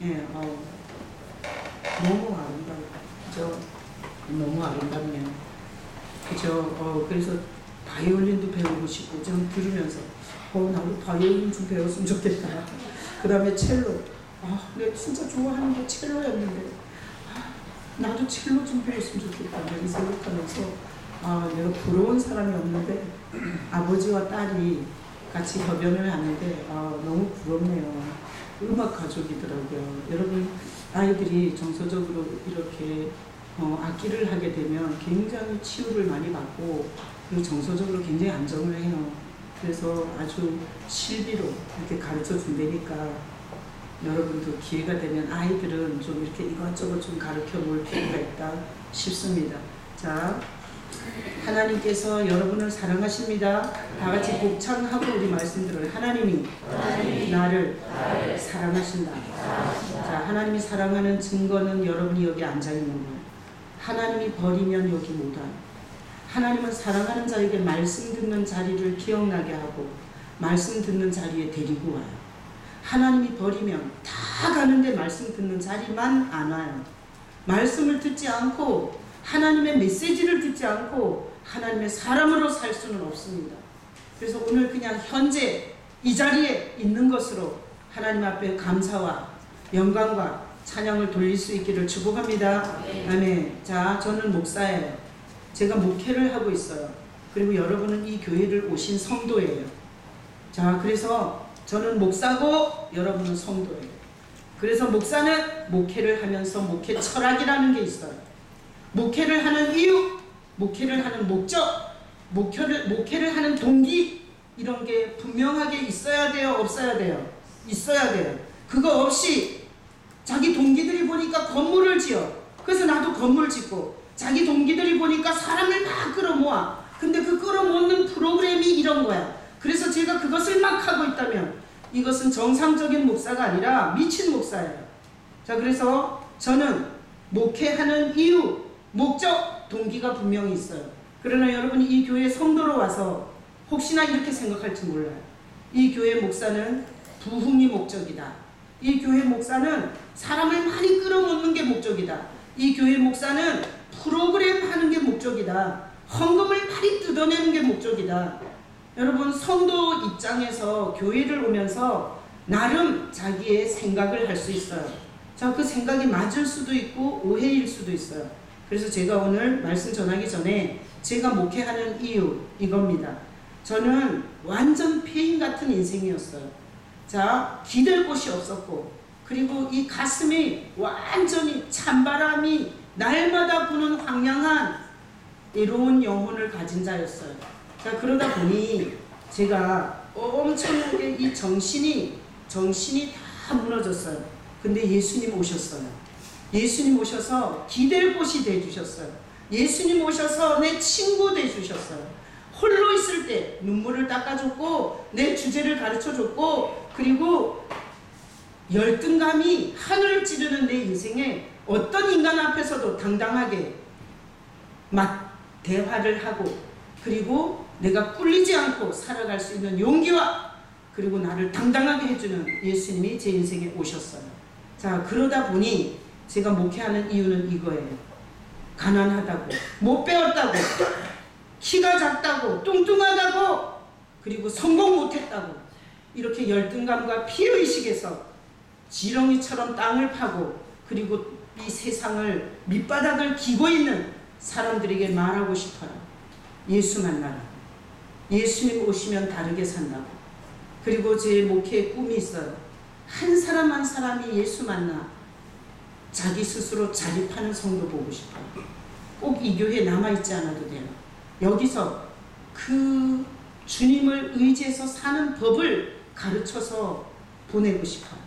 예, 너무 아름다워요. 그죠? 너무 아름답네요. 그죠? 그래서 바이올린도 배우고 싶고, 좀 들으면서, 나도 바이올린 좀 배웠으면 좋겠다. 그 다음에 첼로. 내가 진짜 좋아하는 게 첼로였는데, 나도 첼로 좀 배웠으면 좋겠다. 이렇게 생각하면서, 내가 부러운 사람이 없는데, 아버지와 딸이 같이 협연을 하는데, 너무 부럽네요. 음악 가족이더라고요. 여러분, 아이들이 정서적으로 이렇게 악기를 하게 되면 굉장히 치유를 많이 받고, 그리고 정서적으로 굉장히 안정을 해요. 그래서 아주 실비로 이렇게 가르쳐 준다니까, 여러분도 기회가 되면 아이들은 좀 이렇게 이것저것 좀 가르쳐 볼 필요가 있다 싶습니다. 자, 하나님께서 여러분을 사랑하십니다. 다 같이 복창하고 우리 말씀 들어요. 하나님이 나를 사랑하신다. 자, 하나님이 사랑하는 증거는 여러분이 여기 앉아있는 거예요. 하나님이 버리면 여기 못 와요. 하나님은 사랑하는 자에게 말씀 듣는 자리를 기억나게 하고 말씀 듣는 자리에 데리고 와요. 하나님이 버리면 다 가는데 말씀 듣는 자리만 안 와요. 말씀을 듣지 않고 하나님의 메시지를 듣지 않고 하나님의 사람으로 살 수는 없습니다. 그래서 오늘 그냥 현재 이 자리에 있는 것으로 하나님 앞에 감사와 영광과 찬양을 돌릴 수 있기를 축복합니다. 아멘. 자, 저는 목사예요. 제가 목회를 하고 있어요. 그리고 여러분은 이 교회를 오신 성도예요. 자, 그래서 저는 목사고 여러분은 성도예요. 그래서 목사는 목회를 하면서 목회 철학이라는 게 있어요. 목회를 하는 이유, 목회를 하는 목적, 목회를 하는 동기, 이런 게 분명하게 있어야 돼요? 없어야 돼요? 있어야 돼요. 그거 없이 자기 동기들이 보니까 건물을 지어. 그래서 나도 건물 짓고, 자기 동기들이 보니까 사람을 막 끌어모아. 근데 그 끌어모으는 프로그램이 이런 거야. 그래서 제가 그것을 막 하고 있다면 이것은 정상적인 목사가 아니라 미친 목사예요. 자, 그래서 저는 목회하는 이유, 목적, 동기가 분명히 있어요. 그러나 여러분이 이 교회 성도로 와서 혹시나 이렇게 생각할지 몰라요. 이 교회 목사는 부흥이 목적이다. 이 교회 목사는 사람을 많이 끌어모으는 게 목적이다. 이 교회 목사는 프로그램 하는 게 목적이다. 헌금을 많이 뜯어내는 게 목적이다. 여러분, 성도 입장에서 교회를 오면서 나름 자기의 생각을 할 수 있어요. 자, 그 생각이 맞을 수도 있고 오해일 수도 있어요. 그래서 제가 오늘 말씀 전하기 전에 제가 목회하는 이유 이겁니다. 저는 완전 폐인 같은 인생이었어요. 자, 기댈 곳이 없었고, 그리고 이 가슴이 완전히 찬바람이 날마다 부는 황량한 외로운 영혼을 가진 자였어요. 자, 그러다 보니 제가 엄청나게 이 정신이 다 무너졌어요. 근데 예수님 오셨어요. 예수님 오셔서 기댈 곳이 되주셨어요. 예수님 오셔서 내 친구 되주셨어요. 홀로 있을 때 눈물을 닦아줬고 내 주제를 가르쳐줬고, 그리고 열등감이 하늘을 찌르는 내 인생에 어떤 인간 앞에서도 당당하게 대화를 하고, 그리고 내가 꿀리지 않고 살아갈 수 있는 용기와, 그리고 나를 당당하게 해주는 예수님이 제 인생에 오셨어요. 자, 그러다 보니 제가 목회하는 이유는 이거예요. 가난하다고, 못 배웠다고, 키가 작다고, 뚱뚱하다고, 그리고 성공 못했다고, 이렇게 열등감과 피해의식에서 지렁이처럼 땅을 파고, 그리고 이 세상을 밑바닥을 기고 있는 사람들에게 말하고 싶어요. 예수 만나라. 예수님 오시면 다르게 산다고. 그리고 제 목회의 꿈이 있어요. 한 사람 한 사람이 예수 만나 자기 스스로 자립하는 성도 보고 싶어요. 꼭 이 교회에 남아있지 않아도 돼요. 여기서 그 주님을 의지해서 사는 법을 가르쳐서 보내고 싶어요.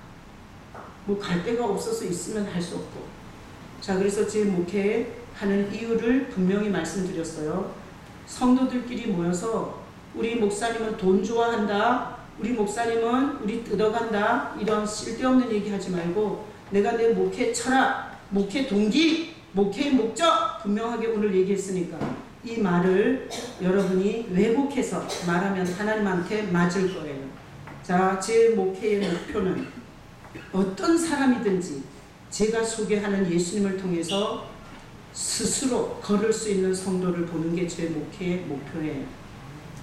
뭐 갈 데가 없어서 있으면 할 수 없고. 자, 그래서 제 목회하는 이유를 분명히 말씀드렸어요. 성도들끼리 모여서 우리 목사님은 돈 좋아한다, 우리 목사님은 우리 뜯어간다, 이런 쓸데없는 얘기 하지 말고 내가 내 목회 철학, 목회 동기, 목회의 목적 분명하게 오늘 얘기했으니까 이 말을 여러분이 왜곡해서 말하면 하나님한테 맞을 거예요. 자, 제 목회의 목표는 어떤 사람이든지 제가 소개하는 예수님을 통해서 스스로 걸을 수 있는 성도를 보는 게 제 목회의 목표예요.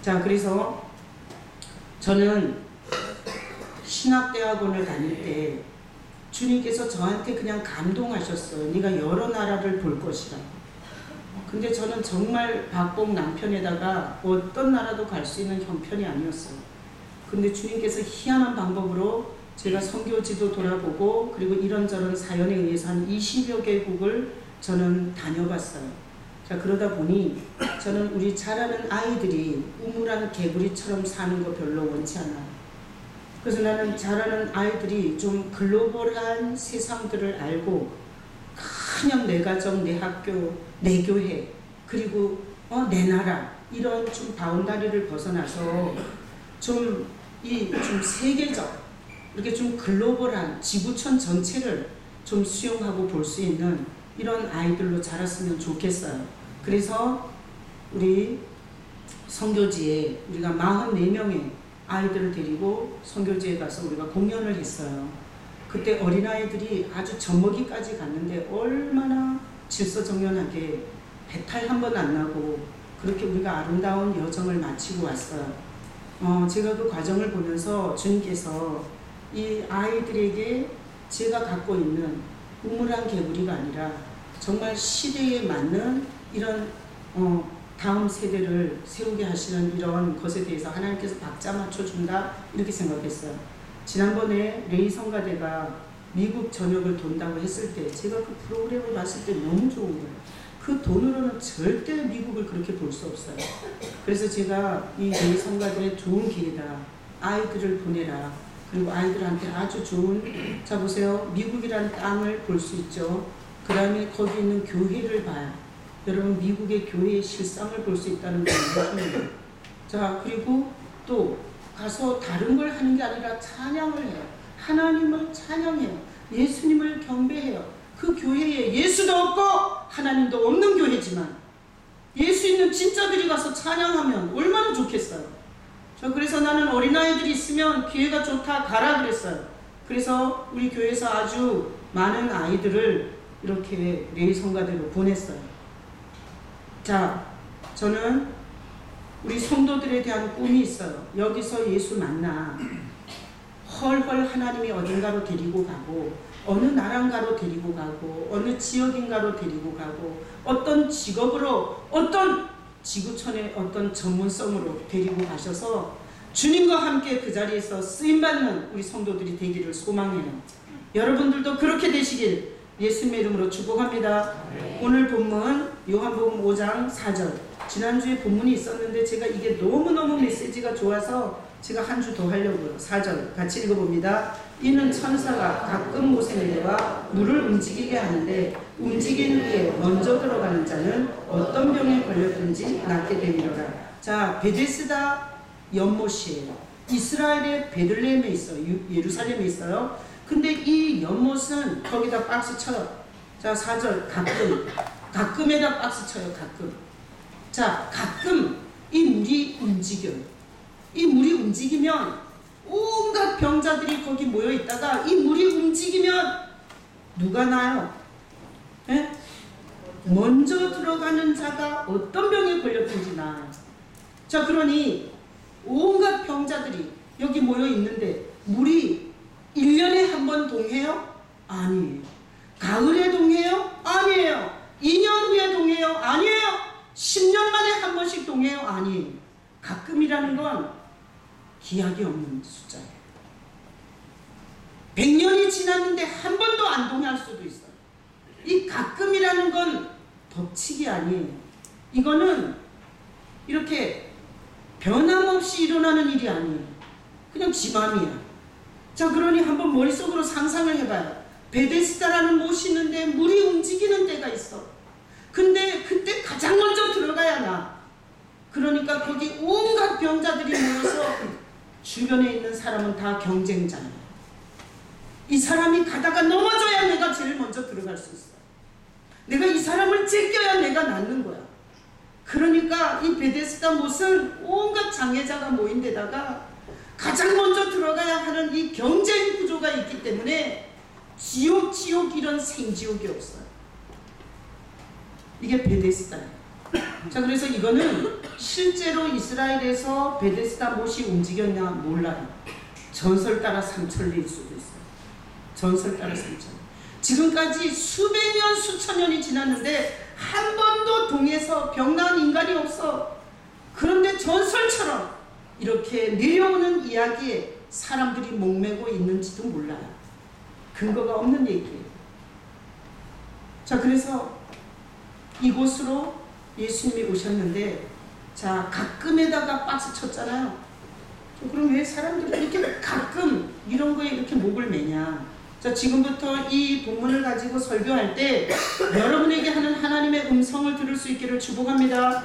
자, 그래서 저는 신학대학원을 다닐 때 주님께서 저한테 그냥 감동하셨어요. 네가 여러 나라를 볼 것이라. 근데 저는 정말 박복 남편에다가 어떤 나라도 갈 수 있는 형편이 아니었어요. 근데 주님께서 희한한 방법으로 제가 선교지도 돌아보고 그리고 이런저런 사연에 의해서 한 20여 개국을 저는 다녀봤어요. 자, 그러다 보니 저는 우리 자라는 아이들이 우물안 개구리처럼 사는 거 별로 원치 않아요. 그래서 나는 자라는 아이들이 좀 글로벌한 세상들을 알고 그냥 내 가정, 내 학교, 내 교회, 그리고 내 나라 이런 좀 바운다리를 벗어나서 좀 세계적 이렇게 좀 글로벌한 지구촌 전체를 좀 수용하고 볼 수 있는 이런 아이들로 자랐으면 좋겠어요. 그래서 우리 선교지에 우리가 44명의 아이들을 데리고 선교지에 가서 우리가 공연을 했어요. 그때 어린아이들이 아주 젖먹이까지 갔는데 얼마나 질서정연하게 배탈 한 번 안 나고 그렇게 우리가 아름다운 여정을 마치고 왔어요. 제가 그 과정을 보면서 주님께서 이 아이들에게 제가 갖고 있는 우물안 개구리가 아니라 정말 시대에 맞는 이런 다음 세대를 세우게 하시는 이런 것에 대해서 하나님께서 박자 맞춰준다 이렇게 생각했어요. 지난번에 레이 성가대가 미국 전역을 돈다고 했을 때 제가 그 프로그램을 봤을 때 너무 좋은 거예요. 그 돈으로는 절대 미국을 그렇게 볼 수 없어요. 그래서 제가 이 레이 성가대의 좋은 기회다. 아이들을 보내라. 그리고 아이들한테 아주 좋은, 자 보세요. 미국이라는 땅을 볼 수 있죠. 그 다음에 거기 있는 교회를 봐요. 여러분 미국의 교회의 실상을 볼 수 있다는 거예요. 자, 그리고 또 가서 다른 걸 하는 게 아니라 찬양을 해요. 하나님을 찬양해요. 예수님을 경배해요. 그 교회에 예수도 없고 하나님도 없는 교회지만 예수 있는 진짜들이 가서 찬양하면 얼마나 좋겠어요. 그래서 나는 어린아이들이 있으면 기회가 좋다 가라 그랬어요. 그래서 우리 교회에서 아주 많은 아이들을 이렇게 레이 성가대로 보냈어요. 자, 저는 우리 성도들에 대한 꿈이 있어요. 여기서 예수 만나 헐헐 하나님이 어딘가로 데리고 가고 어느 나라인가로 데리고 가고 어느 지역인가로 데리고 가고 어떤 직업으로 어떤 지구촌의 어떤 전문성으로 데리고 가셔서 주님과 함께 그 자리에서 쓰임받는 우리 성도들이 되기를 소망해요. 여러분들도 그렇게 되시길 예수님의 이름으로 축복합니다. 네. 오늘 본문 요한복음 5장 4절. 지난주에 본문이 있었는데 제가 이게 너무너무 메시지가 좋아서 제가 한 주 더 하려고요. 4절 같이 읽어봅니다. 이는 천사가 가끔 못에 내려와 물을 움직이게 하는데 움직이는 게 먼저 들어가는 자는 어떤 병에 걸렸든지 낫게 되리로라. 자, 베데스다 연못이에요. 이스라엘의 베들레헴에 있어요. 예루살렘에 있어요. 근데 이 연못은 거기다 박스 쳐요. 자, 4절 가끔에다 박스 쳐요. 가끔. 자, 가끔 이 물이 움직여요. 이 물이 움직이면 온갖 병자들이 거기 모여 있다가 이 물이 움직이면 누가 나요? 에? 먼저 들어가는 자가 어떤 병에 걸렸든지 나요. 자, 그러니 온갖 병자들이 여기 모여 있는데 물이 1년에 한 번 동해요? 아니에요. 가을에 동해요? 아니에요. 2년 후에 동해요? 아니에요. 10년 만에 한 번씩 동해요? 아니에요. 가끔이라는 건 기약이 없는 숫자예요. 100년이 지났는데 한 번도 안 동할 수도 있어요. 이 가끔이라는 건 법칙이 아니에요. 이거는 이렇게 변함없이 일어나는 일이 아니에요. 그냥 지 맘이야. 자, 그러니 한번 머릿속으로 상상을 해봐요. 베데스다라는 못이 있는데 물이 움직이는 데가 있어. 근데 그때 가장 먼저 들어가야 나. 그러니까 거기 온갖 병자들이 모여서 주변에 있는 사람은 다 경쟁자예요. 이 사람이 가다가 넘어져야 내가 제일 먼저 들어갈 수 있어요. 내가 이 사람을 제껴야 내가 낫는 거야. 그러니까 이 베데스다 못은 온갖 장애자가 모인 데다가 가장 먼저 들어가야 하는 이 경쟁 구조가 있기 때문에 지옥 이런 생지옥이 없어요. 이게 베데스다예요. 자, 그래서 이거는 실제로 이스라엘에서 베데스다 못이 움직였냐 몰라요. 전설 따라 상철일 수도 있어요. 전설 따라 상철. 지금까지 수백 년 수천 년이 지났는데 한 번도 동에서 병난 인간이 없어. 그런데 전설처럼 이렇게 내려오는 이야기에 사람들이 목매고 있는지도 몰라요. 근거가 없는 얘기예요. 자, 그래서 이곳으로 예수님이 오셨는데, 자, 가끔에다가 박스 쳤잖아요. 그럼 왜 사람들이 이렇게 가끔 이런 거에 이렇게 목을 매냐? 자, 지금부터 이 본문을 가지고 설교할 때 여러분에게 하는 하나님의 음성을 들을 수 있기를 축복합니다.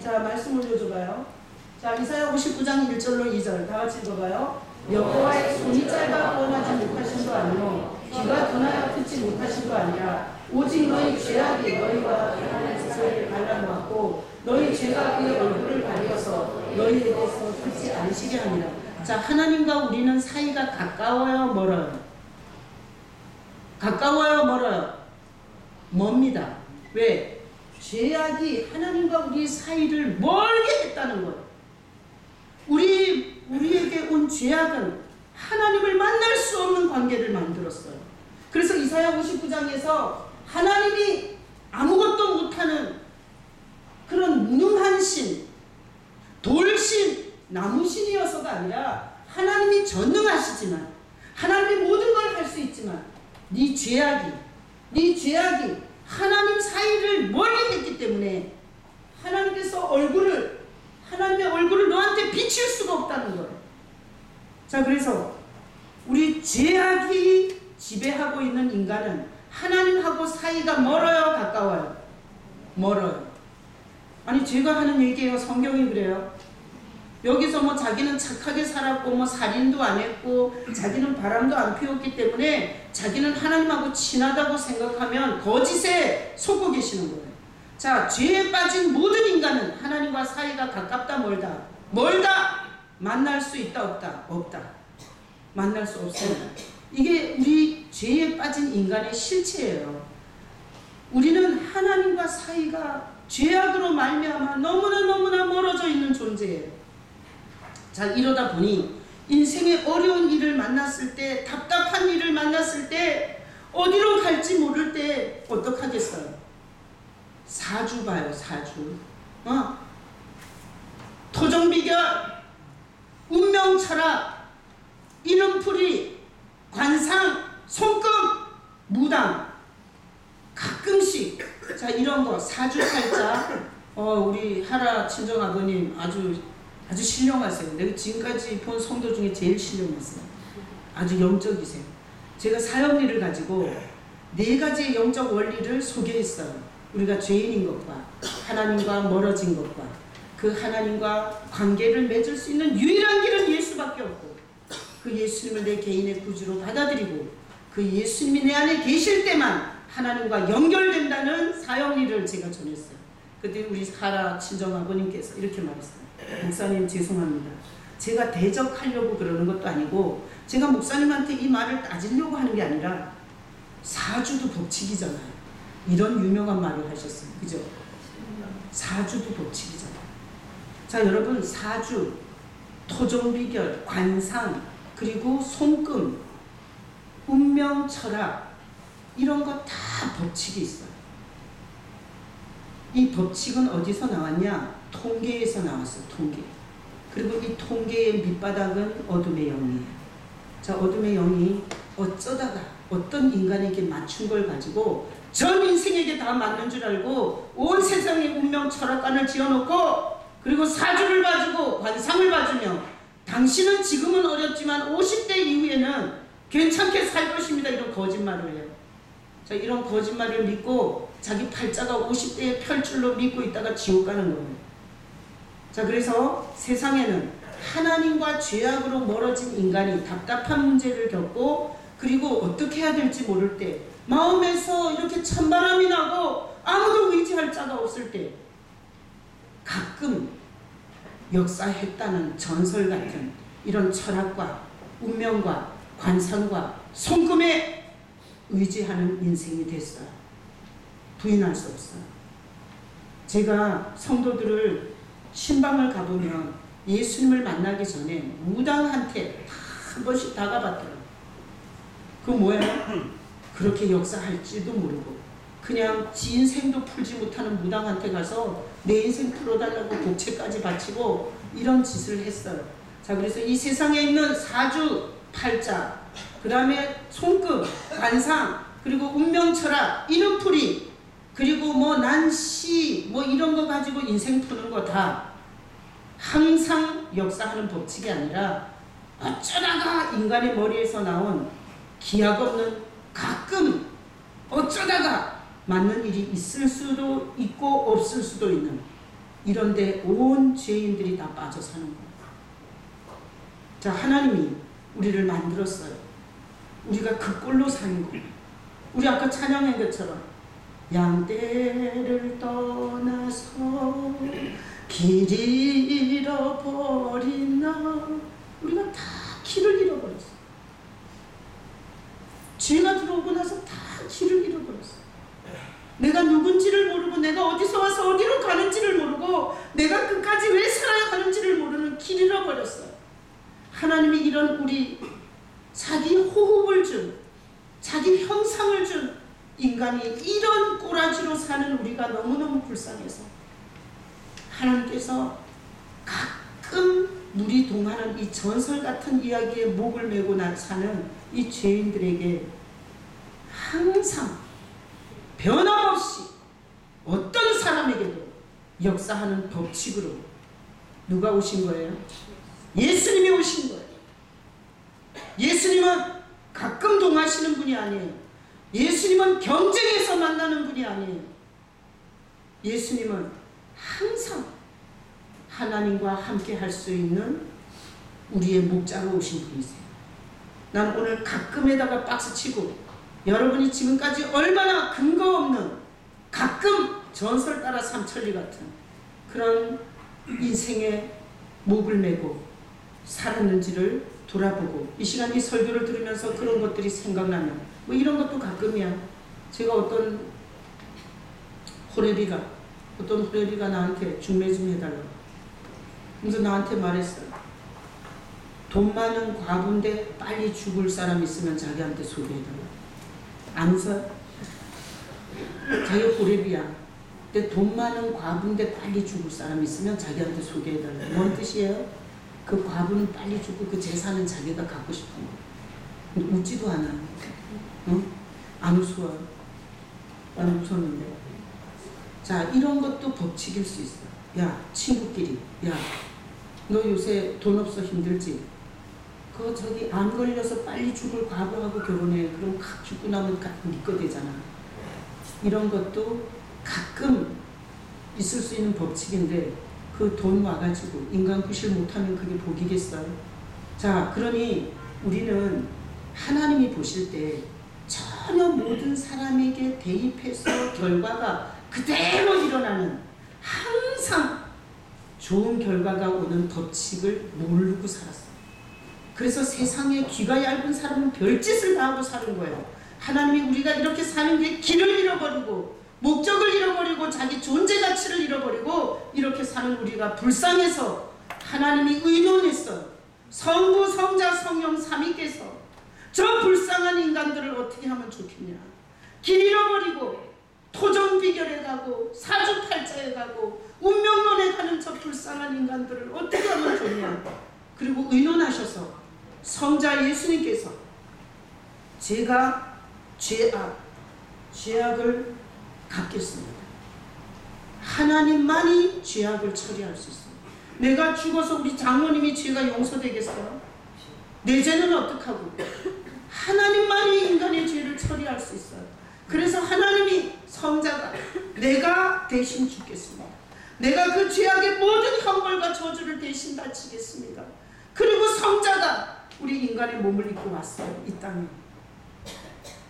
자, 말씀 올려줘봐요. 자, 이사야 59장 1절로 2절 다 같이 읽어봐요. 여호와의 손이 짧아 원하지 못하신 거 아니요 귀가 둔하여 듣지 못하신 거 아니라 오직 너희 죄악이 너희와 하나님의 사이를 갈라놓았고 너희 죄가 그의 얼굴을 가려서 너희에 대해서 듣지 않으시게 하니라. 자, 하나님과 우리는 사이가 가까워요, 멀어요? 가까워요, 멀어요? 멉니다. 왜? 죄악이 하나님과 우리 사이를 멀게 했다는 거예요. 우리에게 온 죄악은 하나님을 만날 수 없는 관계를 만들었어요. 그래서 이사야 59장에서 하나님이 아무것도 못하는 그런 무능한 신, 돌신, 나무신이어서가 아니라 하나님이 전능하시지만 하나님이 모든 걸 할 수 있지만 네 죄악이 하나님 사이를 멀리 했기 때문에 하나님께서 하나님의 얼굴을 너한테 비칠 수가 없다는 거예요. 자, 그래서 우리 죄악이 지배하고 있는 인간은 하나님하고 사이가 멀어요, 가까워요? 멀어요. 아니, 제가 하는 얘기예요. 성경이 그래요. 여기서 뭐 자기는 착하게 살았고 뭐 살인도 안 했고 자기는 바람도 안 피웠기 때문에 자기는 하나님하고 친하다고 생각하면 거짓에 속고 계시는 거예요. 자, 죄에 빠진 모든 인간은 하나님과 사이가 가깝다, 멀다? 멀다! 만날 수 있다, 없다? 없다. 만날 수 없습니다. 이게 우리 죄에 빠진 인간의 실체예요. 우리는 하나님과 사이가 죄악으로 말미암아 너무나 멀어져 있는 존재예요. 자, 이러다 보니 인생의 어려운 일을 만났을 때, 답답한 일을 만났을 때, 어디로 갈지 모를 때 어떡하겠어요? 사주 봐요, 사주. 토종비결, 운명철학, 이름풀이, 관상, 손금, 무당, 가끔씩, 자, 이런 거, 사주팔자, 우리 하라 친정아버님 아주 신령하세요. 내가 지금까지 본 성도 중에 제일 신령했어요. 아주 영적이세요. 제가 사형리를 가지고 4가지의 영적 원리를 소개했어요. 우리가 죄인인 것과 하나님과 멀어진 것과 그 하나님과 관계를 맺을 수 있는 유일한 길은 예수밖에 없고 그 예수님을 내 개인의 구주로 받아들이고 그 예수님이 내 안에 계실 때만 하나님과 연결된다는 사형리를 제가 전했어요. 그때 우리 하라 친정아버님께서 이렇게 말했어요. 목사님 죄송합니다. 제가 대적하려고 그러는 것도 아니고 제가 목사님한테 이 말을 따지려고 하는 게 아니라 사주도 법칙이잖아요. 이런 유명한 말을 하셨어요. 그죠? 사주도 법칙이잖아요. 자, 여러분, 사주, 토종비결, 관상, 그리고 손금, 운명, 철학, 이런 거 다 법칙이 있어요. 이 법칙은 어디서 나왔냐? 통계에서 나왔어요. 통계. 그리고 이 통계의 밑바닥은 어둠의 영이에요. 자, 어둠의 영이 어쩌다가 어떤 인간에게 맞춘 걸 가지고 전 인생에게 다 맞는 줄 알고 온 세상에 운명 철학관을 지어놓고 그리고 사주를 봐주고 관상을 봐주며 당신은 지금은 어렵지만 50대 이후에는 괜찮게 살 것입니다. 이런 거짓말을 해요. 자, 이런 거짓말을 믿고 자기 팔자가 50대에 펼 줄로 믿고 있다가 지옥 가는 거예요. 자, 그래서 세상에는 하나님과 죄악으로 멀어진 인간이 답답한 문제를 겪고 그리고 어떻게 해야 될지 모를 때 마음에서 이렇게 찬바람이 나고 아무도 의지할 자가 없을 때 가끔 역사했다는 전설 같은 이런 철학과 운명과 관상과 손금에 의지하는 인생이 됐어요. 부인할 수 없어요. 제가 성도들을 신방을 가보면 예수님을 만나기 전에 무당한테 다 한 번씩 다가봤더라고요. 그 뭐예요? 그렇게 역사할지도 모르고 그냥 지 인생도 풀지 못하는 무당한테 가서 내 인생 풀어달라고 복채까지 바치고 이런 짓을 했어요. 자, 그래서 이 세상에 있는 사주, 팔자, 그 다음에 손금, 관상, 그리고 운명철학, 이름풀이, 그리고 뭐 난시, 뭐 이런 거 가지고 인생 푸는 거 다 항상 역사하는 법칙이 아니라 어쩌다가 인간의 머리에서 나온 기약 없는 가끔 어쩌다가 맞는 일이 있을 수도 있고 없을 수도 있는 이런데 온 죄인들이 다 빠져 사는 거예요. 자, 하나님이 우리를 만들었어요. 우리가 그 꼴로 사는 거예요. 우리 아까 찬양한 것처럼 양떼를 떠나서 길 잃어버린 나, 우리가 다 길을 잃어버렸어. 죄가 들어오고 나서 다 길을 잃어버렸어. 내가 누군지를 모르고 내가 어디서 와서 어디로 가는지를 모르고 내가 끝까지 왜 살아야 하는지를 모르는 길 잃어버렸어요. 하나님이 이런 우리 자기 호흡을 준, 자기 형상을 준 인간이 이런 꼬라지로 사는 우리가 너무너무 불쌍해서 하나님께서 가끔 물이 동하는 이 전설 같은 이야기에 목을 메고 사는 이 죄인들에게 항상 변함없이 어떤 사람에게도 역사하는 법칙으로 누가 오신 거예요? 예수님이 오신 거예요. 예수님은 가끔 동하시는 분이 아니에요. 예수님은 경쟁에서 만나는 분이 아니에요. 예수님은 항상 하나님과 함께 할 수 있는 우리의 목자로 오신 분이세요. 난 오늘 가끔에다가 박스치고 여러분이 지금까지 얼마나 근거 없는 가끔 전설 따라 삼천리 같은 그런 인생의 목을 메고 살았는지를 돌아보고 이 시간 이 설교를 들으면서 그런 것들이 생각나면 뭐 이런 것도 가끔이야. 제가 어떤 호레비가 나한테 중매 좀 해달라고 그래서 나한테 말했어요. 돈 많은 과부인데 빨리 죽을 사람 있으면 자기한테 소개해달라고. 안 웃어요? 자기 호레비야. 근데 돈 많은 과부인데 빨리 죽을 사람 있으면 자기한테 소개해달라고. 뭔 뜻이에요? 그 과부는 빨리 죽고 그 재산은 자기가 갖고 싶은 거. 웃지도 않아요. 응? 안 웃어요. 안 웃었는데. 자, 이런 것도 법칙일 수 있어. 야, 친구끼리. 야, 너 요새 돈 없어 힘들지? 그거 저기 암 걸려서 빨리 죽을 과부하고 결혼해. 그럼 각 죽고 나면 네 거 되잖아. 이런 것도 가끔 있을 수 있는 법칙인데 그 돈 와가지고 인간 구실 못하면 그게 복이겠어요? 자, 그러니 우리는 하나님이 보실 때 전혀 모든 사람에게 대입해서 결과가 그대로 일어나는 항상 좋은 결과가 오는 법칙을 모르고 살았어요. 그래서 세상에 귀가 얇은 사람은 별짓을 다 하고 사는 거예요. 하나님이 우리가 이렇게 사는 게 길을 잃어버리고 목적을 잃어버리고 자기 존재 가치를 잃어버리고 이렇게 사는 우리가 불쌍해서 하나님이 의논했어요. 성부, 성자, 성령 삼위께서 저 불쌍한 인간들을 어떻게 하면 좋겠냐. 길 잃어버리고 토종비결에 가고 사주팔자에 가고 운명론에 가는 저 불쌍한 인간들을 어떻게 하면 좋냐. 그리고 의논하셔서 성자 예수님께서 제가 죄악을 갚겠습니다. 하나님만이 죄악을 처리할 수 있습니다. 내가 죽어서 우리 장로님이 죄가 용서되겠어요? 내 죄는 어떡하고? 하나님만이 인간의 죄를 처리할 수 있어요. 그래서 하나님이 성자가 내가 대신 죽겠습니다. 내가 그 죄악의 모든 형벌과 저주를 대신 바치겠습니다. 그리고 성자가 우리 인간의 몸을 입고 왔어요. 이 땅에.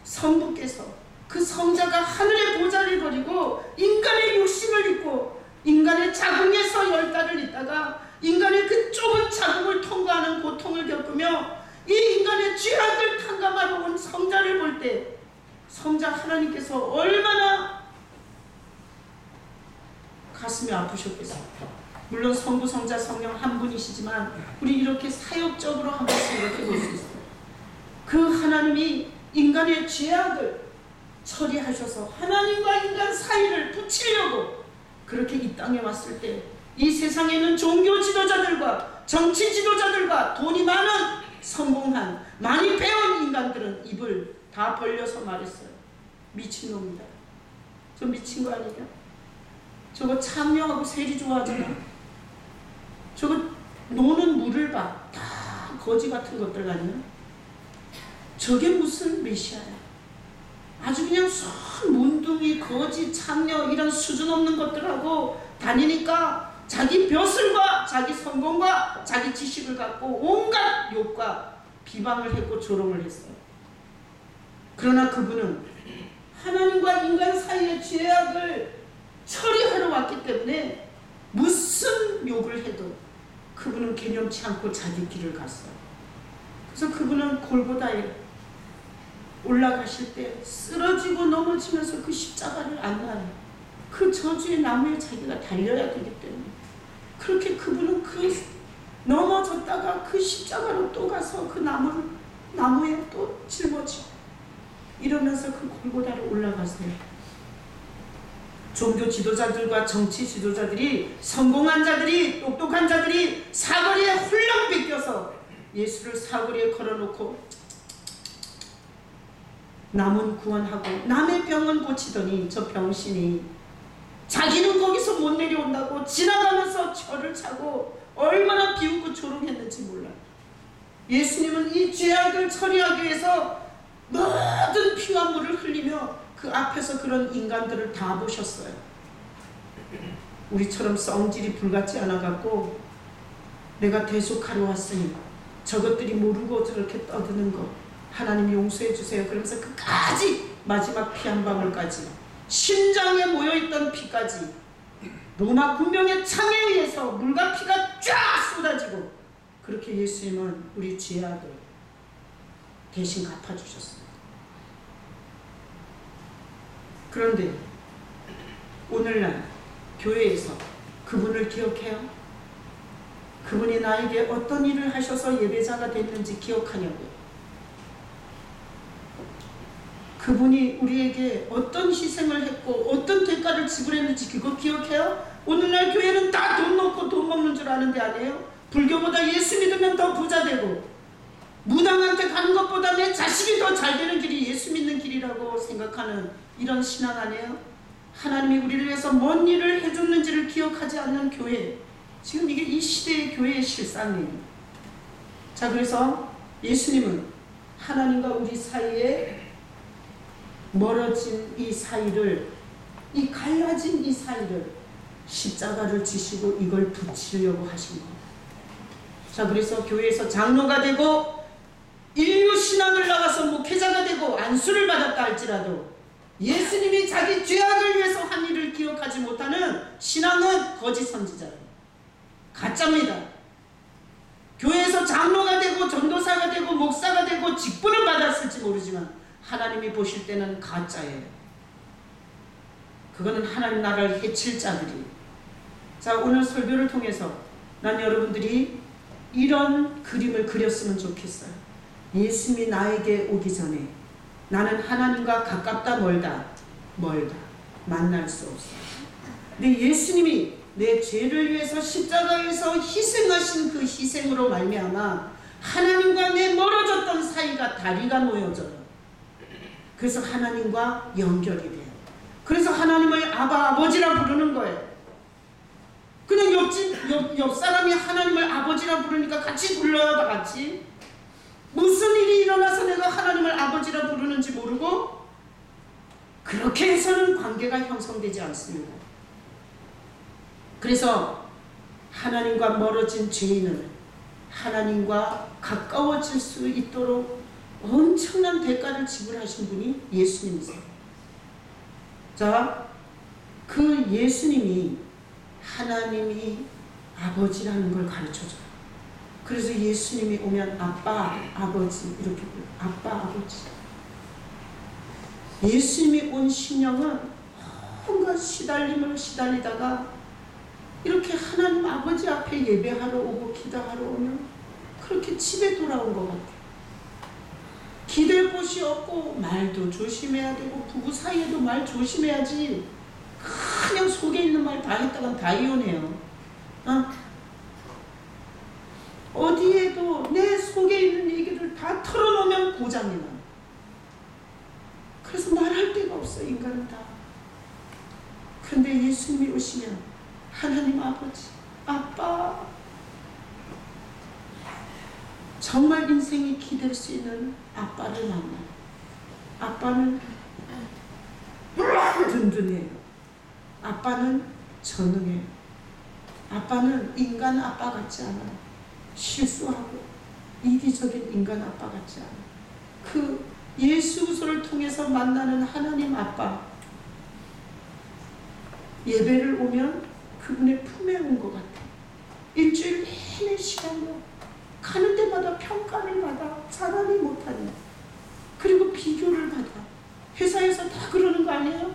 성부께서 그 성자가 하늘의 보좌를 버리고 인간의 육신을 입고 인간의 자궁에서 10달을 있다가 인간의 그 좁은 자궁을 통과하는 고통을 겪으며 이 인간의 죄악을 탕감하러 온 성자를 볼 때 성자 하나님께서 얼마나 가슴이 아프셨겠습니까? 물론 성부, 성자, 성령 한 분이시지만 우리 이렇게 사역적으로 한번 생각해 볼 수 있어요. 그 하나님이 인간의 죄악을 처리하셔서 하나님과 인간 사이를 붙이려고 그렇게 이 땅에 왔을 때 이 세상에는 종교 지도자들과 정치 지도자들과 돈이 많은 성공한 많이 배운 인간들은 입을 다 벌려서 말했어요. 미친놈이다. 저 미친 거 아니냐? 저거 참여하고 세리 좋아하잖아. 저거 노는 물을 봐. 다 거지 같은 것들 아니야? 저게 무슨 메시아야? 아주 그냥 순 문둥이, 거지, 참여 이런 수준 없는 것들하고 다니니까 자기 벼슬과 자기 성공과 자기 지식을 갖고 온갖 욕과 비방을 했고 조롱을 했어요. 그러나 그분은 하나님과 인간 사이의 죄악을 처리하러 왔기 때문에 무슨 욕을 해도 그분은 개념치 않고 자기 길을 갔어요. 그래서 그분은 골고다에 올라가실 때 쓰러지고 넘어지면서 그 십자가를 안 놔요. 그 저주의 나무에 자기가 달려야 되기 때문에 그렇게 그분은 그 넘어졌다가 그 십자가로 또 가서 그 나무에 또 짊어지고 이러면서 그 골고다를 올라가세요. 종교 지도자들과 정치 지도자들이, 성공한 자들이, 똑똑한 자들이 사거리에 홀랑 뺏겨서 예수를 사거리에 걸어놓고 남은 구원하고 남의 병은 고치더니 저 병신이 자기는 거기서 못 내려온다고 지나가면서 저를 차고 얼마나 비웃고 조롱했는지 몰라요. 예수님은 이 죄악을 처리하기 위해서 모든 피와 물을 흘리며 그 앞에서 그런 인간들을 다 보셨어요. 우리처럼 성질이 불같지 않아갖고 내가 대속하러 왔으니 저것들이 모르고 저렇게 떠드는 거 하나님 용서해 주세요. 그러면서 끝까지 마지막 피 한 방울까지 심장에 모여있던 피까지 로마 군병의 창에 의해서 물과 피가 쫙 쏟아지고 그렇게 예수님은 우리 죄악을 대신 갚아주셨습니다. 그런데 오늘날 교회에서 그분을 기억해요? 그분이 나에게 어떤 일을 하셔서 예배자가 됐는지 기억하냐고요? 그분이 우리에게 어떤 희생을 했고 어떤 대가를 지불했는지 그거 기억해요? 오늘날 교회는 다 돈 넣고 돈 먹는 줄 아는데 아니에요? 불교보다 예수 믿으면 더 부자 되고 무당한테 가는 것보다 내 자식이 더 잘 되는 길이 예수 믿는 길이라고 생각하는 이런 신앙 아니에요? 하나님이 우리를 위해서 뭔 일을 해줬는지를 기억하지 않는 교회, 지금 이게 이 시대의 교회의 실상이에요. 자, 그래서 예수님은 하나님과 우리 사이에 멀어진 이 사이를, 이 갈라진 이 사이를 십자가를 지시고 이걸 붙이려고 하신 겁니다. 자, 그래서 교회에서 장로가 되고 인류 신앙을 나가서 목회자가 되고 안수를 받았다 할지라도 예수님이 자기 죄악을 위해서 한 일을 기억하지 못하는 신앙은 거짓 선지자예요. 가짜입니다. 교회에서 장로가 되고 전도사가 되고 목사가 되고 직분을 받았을지 모르지만 하나님이 보실 때는 가짜예요. 그거는 하나님 나라를 해칠 자들이. 자, 오늘 설교를 통해서 난 여러분들이 이런 그림을 그렸으면 좋겠어요. 예수님이 나에게 오기 전에 나는 하나님과 가깝다 멀다 만날 수 없어요. 근데 예수님이 내 죄를 위해서 십자가에서 희생하신 그 희생으로 말미암아 하나님과 내 멀어졌던 사이가 다리가 놓여져요. 그래서 하나님과 연결이 돼요. 그래서 하나님을 아버지라 부르는 거예요. 그냥 옆 사람이 하나님을 아버지라 부르니까 같이 불러요. 다 같이. 무슨 일이 일어나서 내가 하나님을 아버지라 부르는지 모르고 그렇게 해서는 관계가 형성되지 않습니다. 그래서 하나님과 멀어진 죄인은 하나님과 가까워질 수 있도록 엄청난 대가를 지불하신 분이 예수님이세요. 자, 그 예수님이 하나님이 아버지라는 걸 가르쳐줘요. 그래서 예수님이 오면 아빠, 아버지 이렇게 불러요. 아빠, 아버지. 예수님이 온 심령은 온갖 시달림을 시달리다가 이렇게 하나님 아버지 앞에 예배하러 오고 기도하러 오면 그렇게 집에 돌아온 것 같아요. 기댈 곳이 없고 말도 조심해야 되고 부부 사이에도 말 조심해야지 그냥 속에 있는 말 다 했다간 다 이혼해요. 어디에도 내 속에 있는 얘기를 다 털어놓으면 고장이 나. 그래서 말할 데가 없어, 인간은 다. 근데 예수님이 오시면 하나님 아버지, 아빠, 정말 인생이 기댈 수 있는 아빠를 만나요. 아빠는 든든해요. 아빠는 전능해요. 아빠는 인간 아빠 같지 않아요. 실수하고 이기적인 인간 아빠 같지 않아요. 그 예수를 통해서 만나는 하나님 아빠, 예배를 오면 그분의 품에 온 것 같아요. 일주일 내내 시간으로 가는 데마다 평가를 받아. 잘하니 못하니. 그리고 비교를 받아. 회사에서 다 그러는 거 아니에요?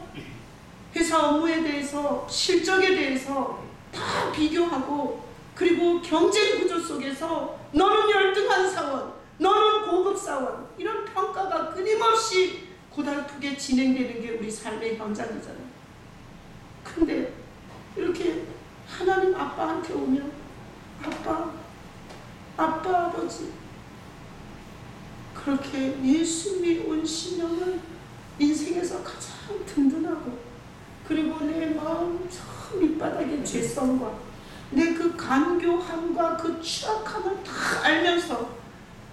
회사 업무에 대해서, 실적에 대해서 다 비교하고, 그리고 경쟁 구조 속에서 너는 열등한 사원, 너는 고급 사원, 이런 평가가 끊임없이 고달프게 진행되는 게 우리 삶의 현장이잖아요. 근데 이렇게 하나님 아빠한테 오면 아빠, 아버지, 그렇게 예수님이 온 심령은 인생에서 가장 든든하고, 그리고 내 마음 저 밑바닥의 죄성과 내 그 간교함과 그 추악함을 다 알면서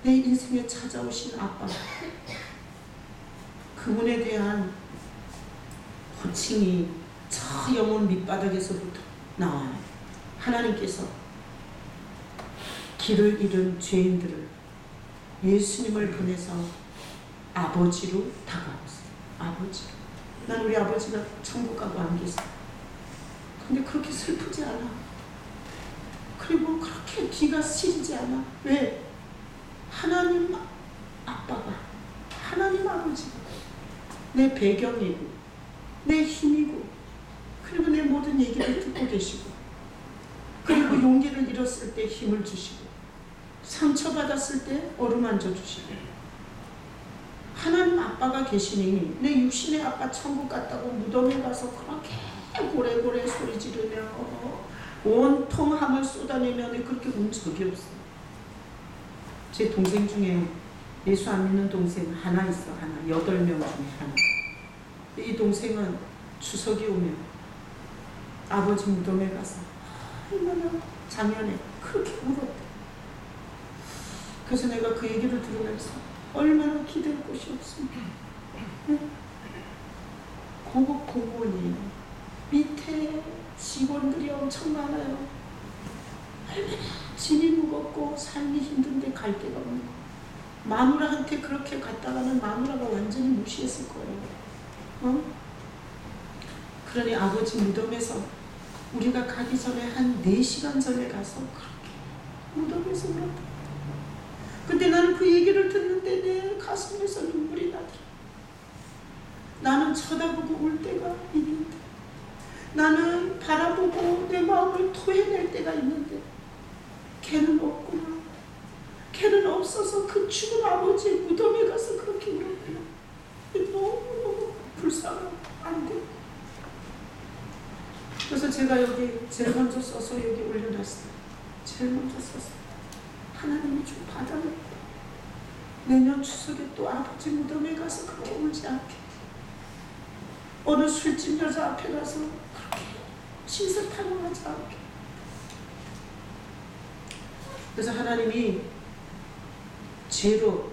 내 인생에 찾아오신 아빠, 그분에 대한 호칭이 저 영혼 밑바닥에서부터 나와요. 하나님께서 길을 잃은 죄인들을 예수님을 보내서 아버지로 다가왔어요. 아버지. 난 우리 아버지가 천국 가고 안 계세요. 근데 그렇게 슬프지 않아. 그리고 그렇게 귀가 시리지 않아. 왜? 하나님 아빠가, 하나님 아버지가 내 배경이고 내 힘이고, 그리고 내 모든 얘기를 듣고 계시고, 그리고 용기를 잃었을 때 힘을 주시고, 상처받았을 때 어루만져 주시고, 하나님 아빠가 계시니 내 육신의 아빠 천국 갔다고 무덤에 가서 그렇게 고래고래 소리 지르며 온통 함을 쏟아내며 그렇게 운 적이 없어요. 제 동생 중에 예수 안 믿는 동생 하나 있어. 하나. 8명 중에 하나. 이 동생은 추석이 오면 아버지 무덤에 가서 얼마나 작년에 그렇게 울었대. 그래서 내가 그 얘기를 들으면서 얼마나 기댈 곳이 없습니까? 고급 공무원이에요. 밑에 직원들이 엄청 많아요. 얼마나 짐이 무겁고 삶이 힘든데 갈 데가 없는 거. 마누라한테 그렇게 갔다가는 마누라가 완전히 무시했을 거예요. 그러니 아버지 무덤에서 우리가 가기 전에 한 4시간 전에 가서 그렇게 무덤에서 울었다. 근데 나는 그 얘기를 듣는데 내 가슴에서 눈물이 나더라. 나는 쳐다보고 울 때가 있는데, 나는 바라보고 내 마음을 토해낼 때가 있는데, 걔는 없구나. 걔는 없어서 그 죽은 아버지의 무덤에 가서 그렇게 울었구나. 너무너무 불쌍하고 안 돼. 그래서 제가 여기 제일 먼저 써서 여기 올려놨어요. 제일 먼저 썼어요. 하나님이 좀 받아내. 내년 추석에 또 아버지 무덤에 가서 그렇게 울지 않게, 어느 술집 여자 앞에 가서 그렇게 신세탄을 하지 않게. 그래서 하나님이 죄로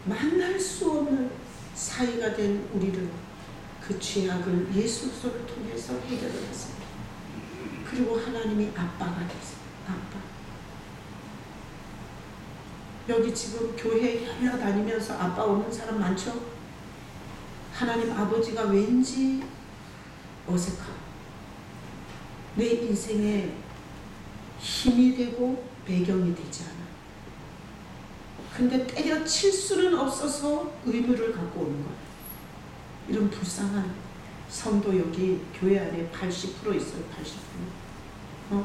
만날 수 없는 사이가 된 우리를, 그 죄악을 예수 그리스도를 통해서 해결을 했습니다. 그리고 하나님이 아빠가 됐어요. 아빠. 여기 지금 교회 열려 다니면서 아빠 오는 사람 많죠? 하나님 아버지가 왠지 어색하고 내 인생에 힘이 되고 배경이 되지 않아. 근데 때려칠 수는 없어서 의무를 갖고 오는 거야. 이런 불쌍한 성도 여기 교회 안에 80% 있어요. 80%.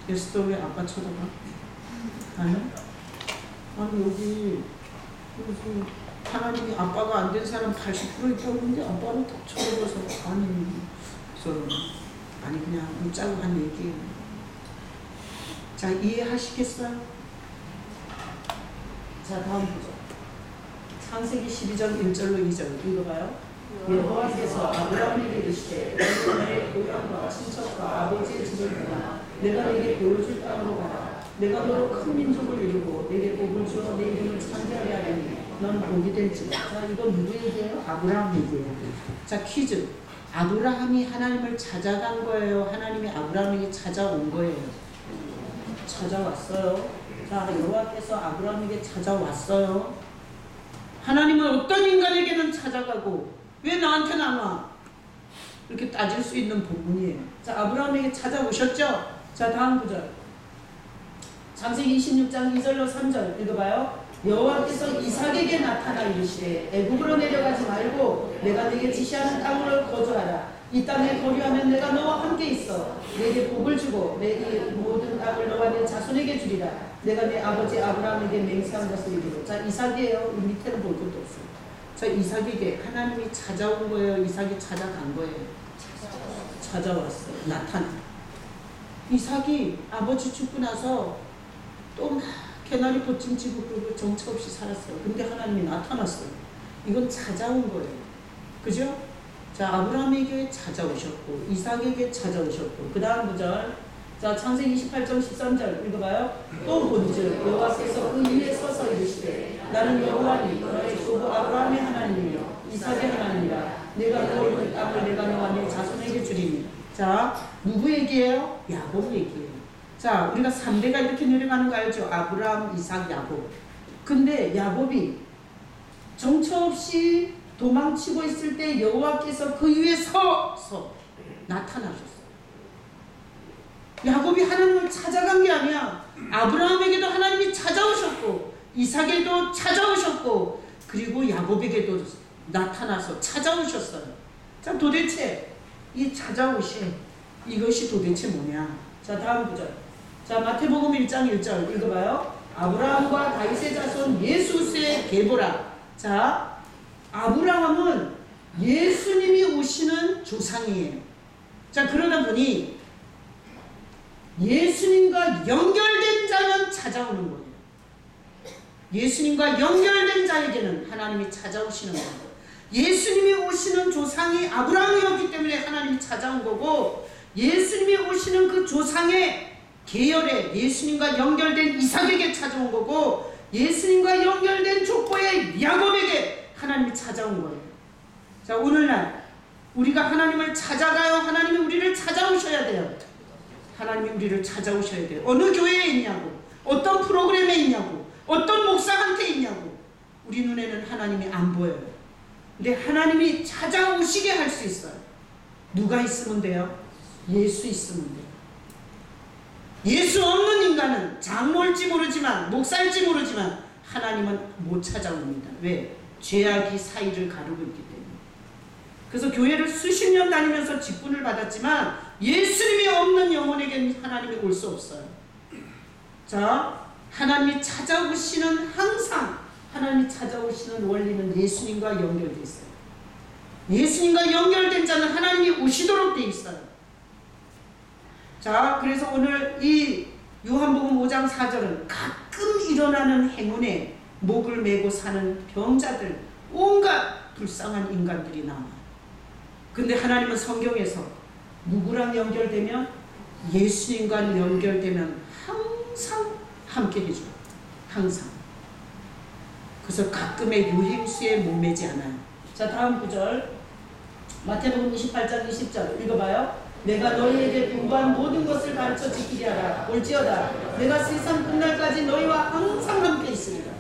예수도 왜 아빠 쳐다봐? 아니 여기 무슨 하나님이 아빠가 안 된 사람 80% 있다고 하는데 아빠는 딱 쳐다봐서 아니 그냥 웃자고 한 얘기예요. 자, 이해하시겠어요? 자, 다음 보죠. 창세기 12장 1절로 2절 읽어봐요. 여호와께서 아브라함에게 이르시되 너는 내 고향과 친척과 아버지의 집을 떠나 내가 내게 보여줄 땅으로 가라. 내가 너로 큰 민족을 이루고 내게 복을 주어 내 이름을 창대하게 하리니 넌 복이 될지라. 자, 이거 누구 얘기예요? 아브라함 얘기예요. 자, 퀴즈. 아브라함이 하나님을 찾아간 거예요? 하나님이 아브라함에게 찾아온 거예요? 찾아왔어요. 자, 여호와께서 아브라함에게 찾아왔어요. 하나님은 어떤 인간에게는 찾아가고 왜 나한테는 안 와? 이렇게 따질 수 있는 부분이에요. 자, 아브라함에게 찾아오셨죠? 자, 다음 구절. 창세기 26장 2절로 3절 읽어봐요. 여호와께서 이삭에게 나타나 이르시되 애굽으로 내려가지 말고 내가 네게 지시하는 땅으로 거주하라. 이 땅에 거류하면 내가 너와 함께 있어 내게 복을 주고 내 이 모든 땅을 너와 내 자손에게 주리라. 내가 내 아버지 아브라함에게 맹세한 것을 이루고. 자, 이삭이에요. 이 밑에는 볼 것도 없어요. 자, 이삭에게 하나님이 찾아온 거예요? 이삭이 찾아간 거예요? 찾아왔어요. 나타나. 이삭이 아버지 죽고 나서 또 막 개나리 보찜 지고 그러고 정처 없이 살았어요. 근데 하나님이 나타났어요. 이건 찾아온 거예요. 그죠? 자, 아브라함에게 찾아오셨고 이삭에게 찾아오셨고 그 다음 구절. 자, 창세기 28장 13절 읽어봐요. 또 본즉 여호와께서 그 위에 서서 이르시되 나는 여호와니 너의 조부 아브라함의 하나님이요 이삭의 하나님이라. 내가 너의 땅을 내가 너와 네 자손에게 주리니. 자, 누구 얘기예요? 야곱 얘기예요. 자, 우리가 3대가 이렇게 내려가는 거 알죠? 아브라함, 이삭, 야곱. 근데 야곱이 정처 없이 도망치고 있을 때 여호와께서 그 위에 서서 나타나셨어요. 야곱이 하나님을 찾아간 게 아니야. 아브라함에게도 하나님이 찾아오셨고 이삭에게도 찾아오셨고 그리고 야곱에게도 나타나서 찾아오셨어요. 자, 도대체 이 찾아오신 이것이 도대체 뭐냐? 자, 다음 구절. 자, 마태복음 1장 1절 읽어봐요. 아브라함과 다윗의 자손 예수스의 계보라. 자, 아브라함은 예수님이 오시는 조상이에요. 자, 그러다 보니 예수님과 연결된 자는 찾아오는 거예요. 예수님과 연결된 자에게는 하나님이 찾아오시는 거예요. 예수님이 오시는 조상이 아브라함이었기 때문에 하나님이 찾아온 거고 예수님이 오시는 그 조상의 계열에 예수님과 연결된 이삭에게 찾아온 거고 예수님과 연결된 족보의 야곱에게 하나님이 찾아온 거예요. 자, 오늘날 우리가 하나님을 찾아가요? 하나님이 우리를 찾아오셔야 돼요. 하나님이 우리를 찾아오셔야 돼요. 어느 교회에 있냐고, 어떤 프로그램에 있냐고, 어떤 목사한테 있냐고. 우리 눈에는 하나님이 안 보여요. 근데 하나님이 찾아오시게 할 수 있어요. 누가 있으면 돼요? 예수 있으면 돼요. 예수 없는 인간은 장로일지 모르지만 목사일지 모르지만 하나님은 못 찾아옵니다. 왜? 죄악이 사이를 가르고 있기 때문에. 그래서 교회를 수십 년 다니면서 직분을 받았지만 예수님이 없는 영혼에게는 하나님이 올 수 없어요. 자, 하나님이 찾아오시는 항상 하나님이 찾아오시는 원리는 예수님과 연결되어 있어요. 예수님과 연결된 자는 하나님이 오시도록 되어 있어요. 자, 그래서 오늘 이 요한복음 5장 4절은 가끔 일어나는 행운에 목을 메고 사는 병자들, 온갖 불쌍한 인간들이 나와요. 근데 하나님은 성경에서 누구랑 연결되면 예수님과 연결되면 항상 함께 해줘요. 항상. 그래서 가끔의 유행수에 목매지 않아요. 자, 다음 구절 마태복음 28장 20절 읽어봐요. 내가 너희에게 분부한 모든 것을 가르쳐 지키게 하라. 올지어다 내가 세상 끝날까지 너희와 항상 함께 있으리라.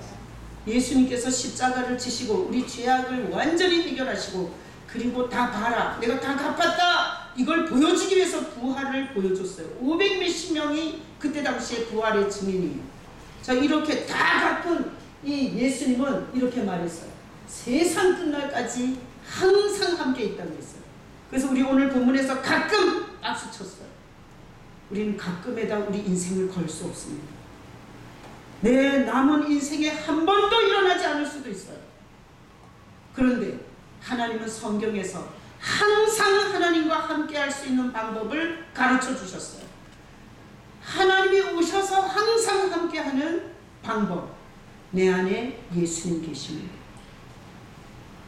예수님께서 십자가를 지시고 우리 죄악을 완전히 해결하시고 그리고 다 봐라. 내가 다 갚았다. 이걸 보여주기 위해서 부활을 보여줬어요. 500 몇십 명이 그때 당시에 부활의 증인이에요. 자, 이렇게 다 갖춘 이 예수님은 이렇게 말했어요. 세상 끝날까지 항상 함께 있다고 했어요. 그래서 우리 오늘 본문에서 가끔 박수 쳤어요. 우리는 가끔에다 우리 인생을 걸 수 없습니다. 내 남은 인생에 한 번도 일어나지 않을 수도 있어요. 그런데 하나님은 성경에서 항상 하나님과 함께 할 수 있는 방법을 가르쳐 주셨어요. 하나님이 오셔서 항상 함께 하는 방법. 내 안에 예수님 계십니다.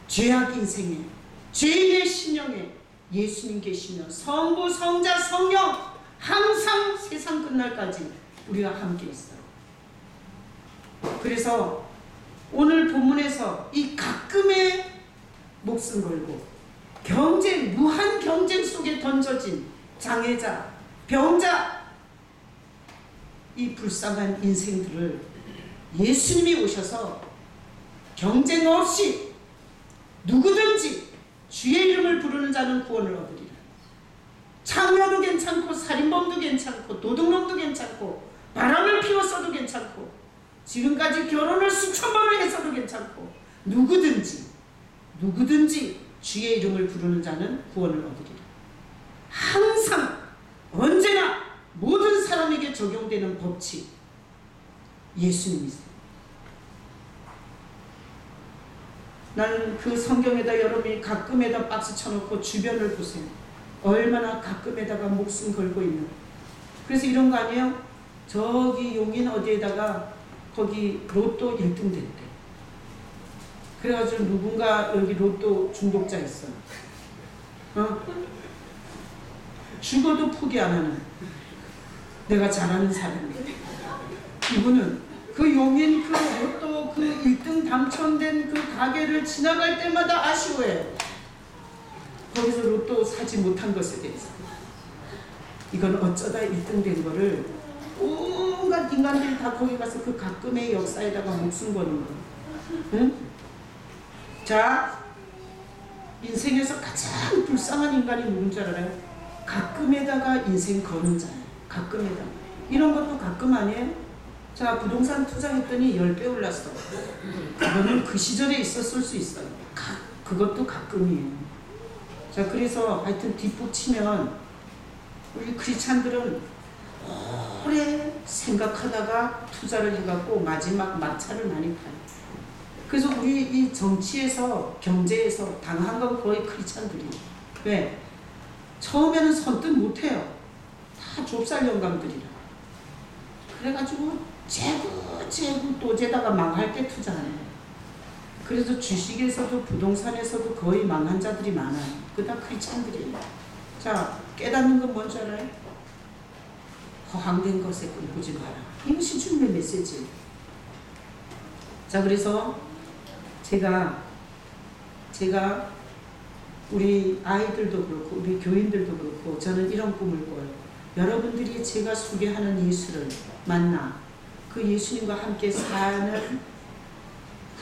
죄악 인생에, 죄인의 심령에 예수님 계시면 성부, 성자, 성령 항상 세상 끝날까지 우리가 함께 있어요. 그래서 오늘 본문에서 이 가끔의 목숨 걸고 경쟁, 무한 경쟁 속에 던져진 장애자, 병자, 이 불쌍한 인생들을 예수님이 오셔서 경쟁 없이 누구든지 주의 이름을 부르는 자는 구원을 얻으리라. 창녀도 괜찮고 살인범도 괜찮고 도둑놈도 괜찮고 바람을 피웠어도 괜찮고 지금까지 결혼을 수천 번을 해서도 괜찮고 누구든지 주의 이름을 부르는 자는 구원을 얻으리라. 항상 언제나 모든 사람에게 적용되는 법칙, 예수님이세요. 나는 그 성경에다 여러분이 가끔에다 박스 쳐놓고 주변을 보세요. 얼마나 가끔에다가 목숨 걸고 있는. 그래서 이런 거 아니에요? 저기 용인 어디에다가 거기 로또 1등 됐대. 그래가지고 누군가 여기 로또 중독자 있어. 죽어도 포기 안 하는 내가 잘 아는 사람이에요. 이분은 그 용인 그 로또 그 1등 당첨된 그 가게를 지나갈 때마다 아쉬워해요. 거기서 로또 사지 못한 것에 대해서. 이건 어쩌다 1등 된 거를 온갖 인간들이 다 거기 가서 그 가끔의 역사에다가 목숨 거는 거예요. 응? 자, 인생에서 가장 불쌍한 인간이 누군 줄 알아요? 가끔에다가 인생 거는 자예요. 가끔에다가. 이런 것도 가끔 아니에요? 자, 부동산 투자했더니 10배 올랐어. 그거는 그 시절에 있었을 수 있어요. 그것도 가끔이에요. 자, 그래서 하여튼 뒷북 치면 우리 크리스찬들은 오래 생각하다가 투자를 해갖고 마지막 막차를 많이 타요. 그래서 우리 이 정치에서 경제에서 당한 건 거의 크리스찬들이에요. 왜? 처음에는 선뜻 못해요. 다 좁쌀 영감들이라. 그래가지고 재구 또제다가 망할 때 투자하는. 그래서 주식에서도 부동산에서도 거의 망한 자들이 많아요. 그다 크리스찬들이에요. 자, 깨닫는 건 뭔지 알아요? 허황된 것에 꿈꾸지 마라. 이것이 주님의 메시지예요. 자, 그래서 제가 우리 아이들도 그렇고 우리 교인들도 그렇고 저는 이런 꿈을 꿔요. 여러분들이 제가 소개하는 예수를 만나 그 예수님과 함께 사는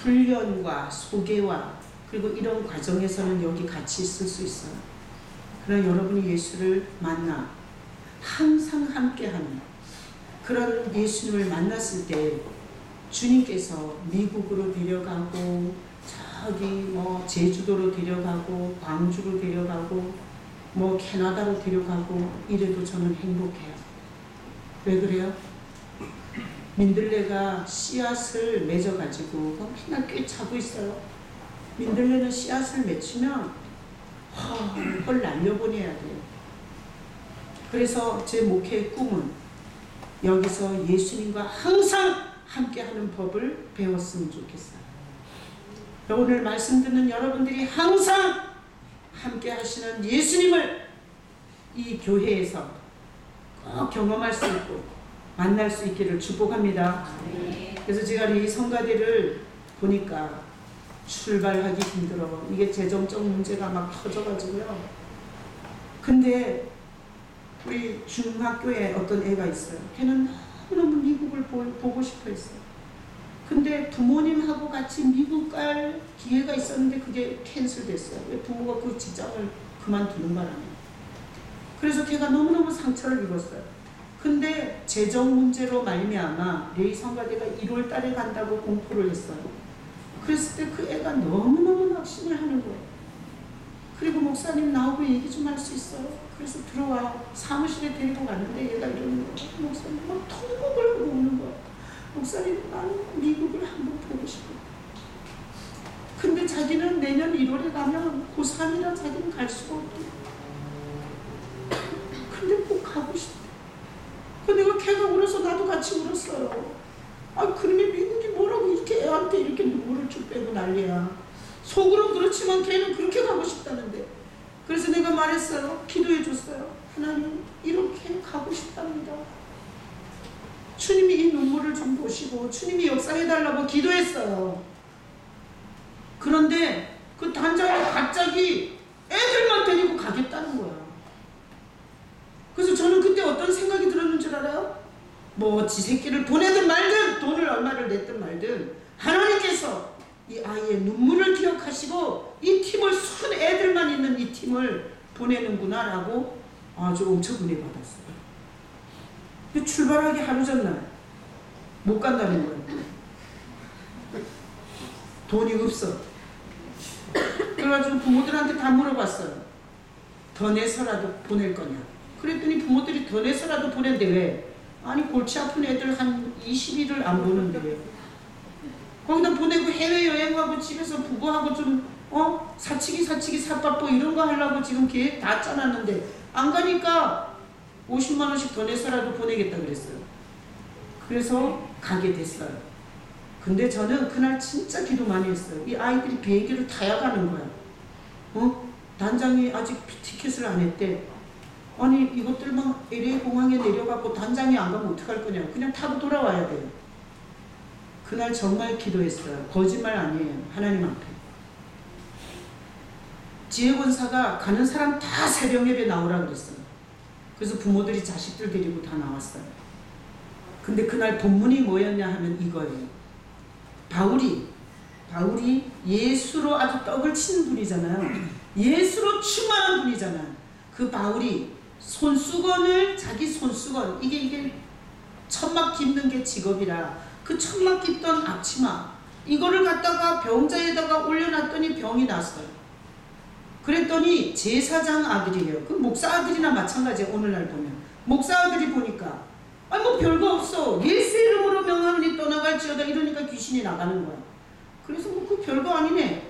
훈련과 소개와 그리고 이런 과정에서는 여기 같이 있을 수 있어요. 그러나 여러분이 예수를 만나 항상 함께하는 그런 예수님을 만났을 때 주님께서 미국으로 데려가고 저기 뭐 제주도로 데려가고 광주로 데려가고 뭐 캐나다로 데려가고 이래도 저는 행복해요. 왜 그래요? 민들레가 씨앗을 맺어가지고 맨날 꿰차고 있어요. 민들레는 씨앗을 맺히면 헐 날려보내야 돼요. 그래서 제 목회의 꿈은 여기서 예수님과 항상 함께하는 법을 배웠으면 좋겠어요. 오늘 말씀 듣는 여러분들이 항상 함께 하시는 예수님을 이 교회에서 꼭 경험할 수 있고 만날 수 있기를 축복합니다. 그래서 제가 이 성가대를 보니까 출발하기 힘들어. 이게 재정적 문제가 막 터져가지고요. 근데 우리 중학교에 어떤 애가 있어요. 걔는 너무너무 미국을 보고 싶어 했어요. 근데 부모님하고 같이 미국 갈 기회가 있었는데 그게 캔슬됐어요. 왜 부모가 그 직장을 그만두는 바람에. 그래서 걔가 너무너무 상처를 입었어요. 근데 재정 문제로 말미암아 레이 성가대가 1월 달에 간다고 공포를 했어요. 그랬을 때 그 애가 너무너무 낙심을 하는 거예요. 그리고 목사님 나오고 얘기 좀 할 수 있어요? 그래서 들어와. 사무실에 데리고 갔는데 얘가 이러는 거예요. 목사님 막 통곡을 하고 오는 거예요. 목사님 나는 미국을 한번 보고 싶어요. 근데 자기는 내년 1월에 가면 고3이라 자기는 갈 수가 없대요. 근데 꼭 가고 싶대. 근데 내가 걔가 울어서 나도 같이 울었어요. 아, 그러면 미국이 뭐라고 이렇게 애한테 이렇게 눈물을 쭉 빼고 난리야. 속으로 그렇지만 걔는 그렇게 가고 싶다는데. 그래서 내가 말했어요. 기도해 줬어요. 하나님, 이렇게 가고 싶답니다. 주님이 이 눈물을 좀 보시고 주님이 역사해달라고 기도했어요. 그런데 그 단장이 갑자기 애들만 데리고 가겠다는 거야. 그래서 저는 그때 어떤 생각이 들었는 줄 알아요? 뭐 지 새끼를 보내든 말든 돈을 얼마를 냈든 말든 하나님께서 이 아이의 눈물을 기억하시고 이 팀을 순 애들만 있는 이 팀을 보내는구나 라고 아주 엄청 은혜 받았어요. 근데 출발하기 하루 전날 못 간다는 거예요. 돈이 없어. 그래가지고 부모들한테 다 물어봤어요. 더 내서라도 보낼 거냐. 그랬더니 부모들이 더 내서라도 보낸대. 왜? 아니 골치 아픈 애들 한 20일을 안 보는데 거기다 보내고 해외여행하고 집에서 부부하고 좀 사치기 삿바보 이런 거 하려고 지금 계획 다 짜놨는데 안 가니까 50만 원씩 더 내서라도 보내겠다 그랬어요. 그래서 가게 됐어요. 근데 저는 그날 진짜 기도 많이 했어요. 이 아이들이 비행기를 타야 가는 거야. 단장이 아직 티켓을 안 했대. 아니 이것들만 LA 공항에 내려가고 단장이 안 가면 어떡할 거냐. 그냥 타고 돌아와야 돼요. 그날 정말 기도했어요. 거짓말 아니에요. 하나님 앞에. 지혜권사가 가는 사람 다 새벽 예배 나오라 그랬어요. 그래서 부모들이 자식들 데리고 다 나왔어요. 근데 그날 본문이 뭐였냐 하면 이거예요. 바울이 예수로 아주 떡을 치는 분이잖아요. 예수로 충만한 분이잖아요. 그 바울이 자기 손수건, 이게 천막 깁는 게 직업이라 그 천막 깁던 앞치마 이거를 갖다가 병자에다가 올려놨더니 병이 났어요. 그랬더니 제사장 아들이에요. 그 목사 아들이나 마찬가지예요. 오늘날 보면 목사 아들이 보니까 뭐 별거 없어. 예수 이름으로 명하노니 떠나갈지어다 이러니까 귀신이 나가는 거야. 그래서 뭐 그 별거 아니네.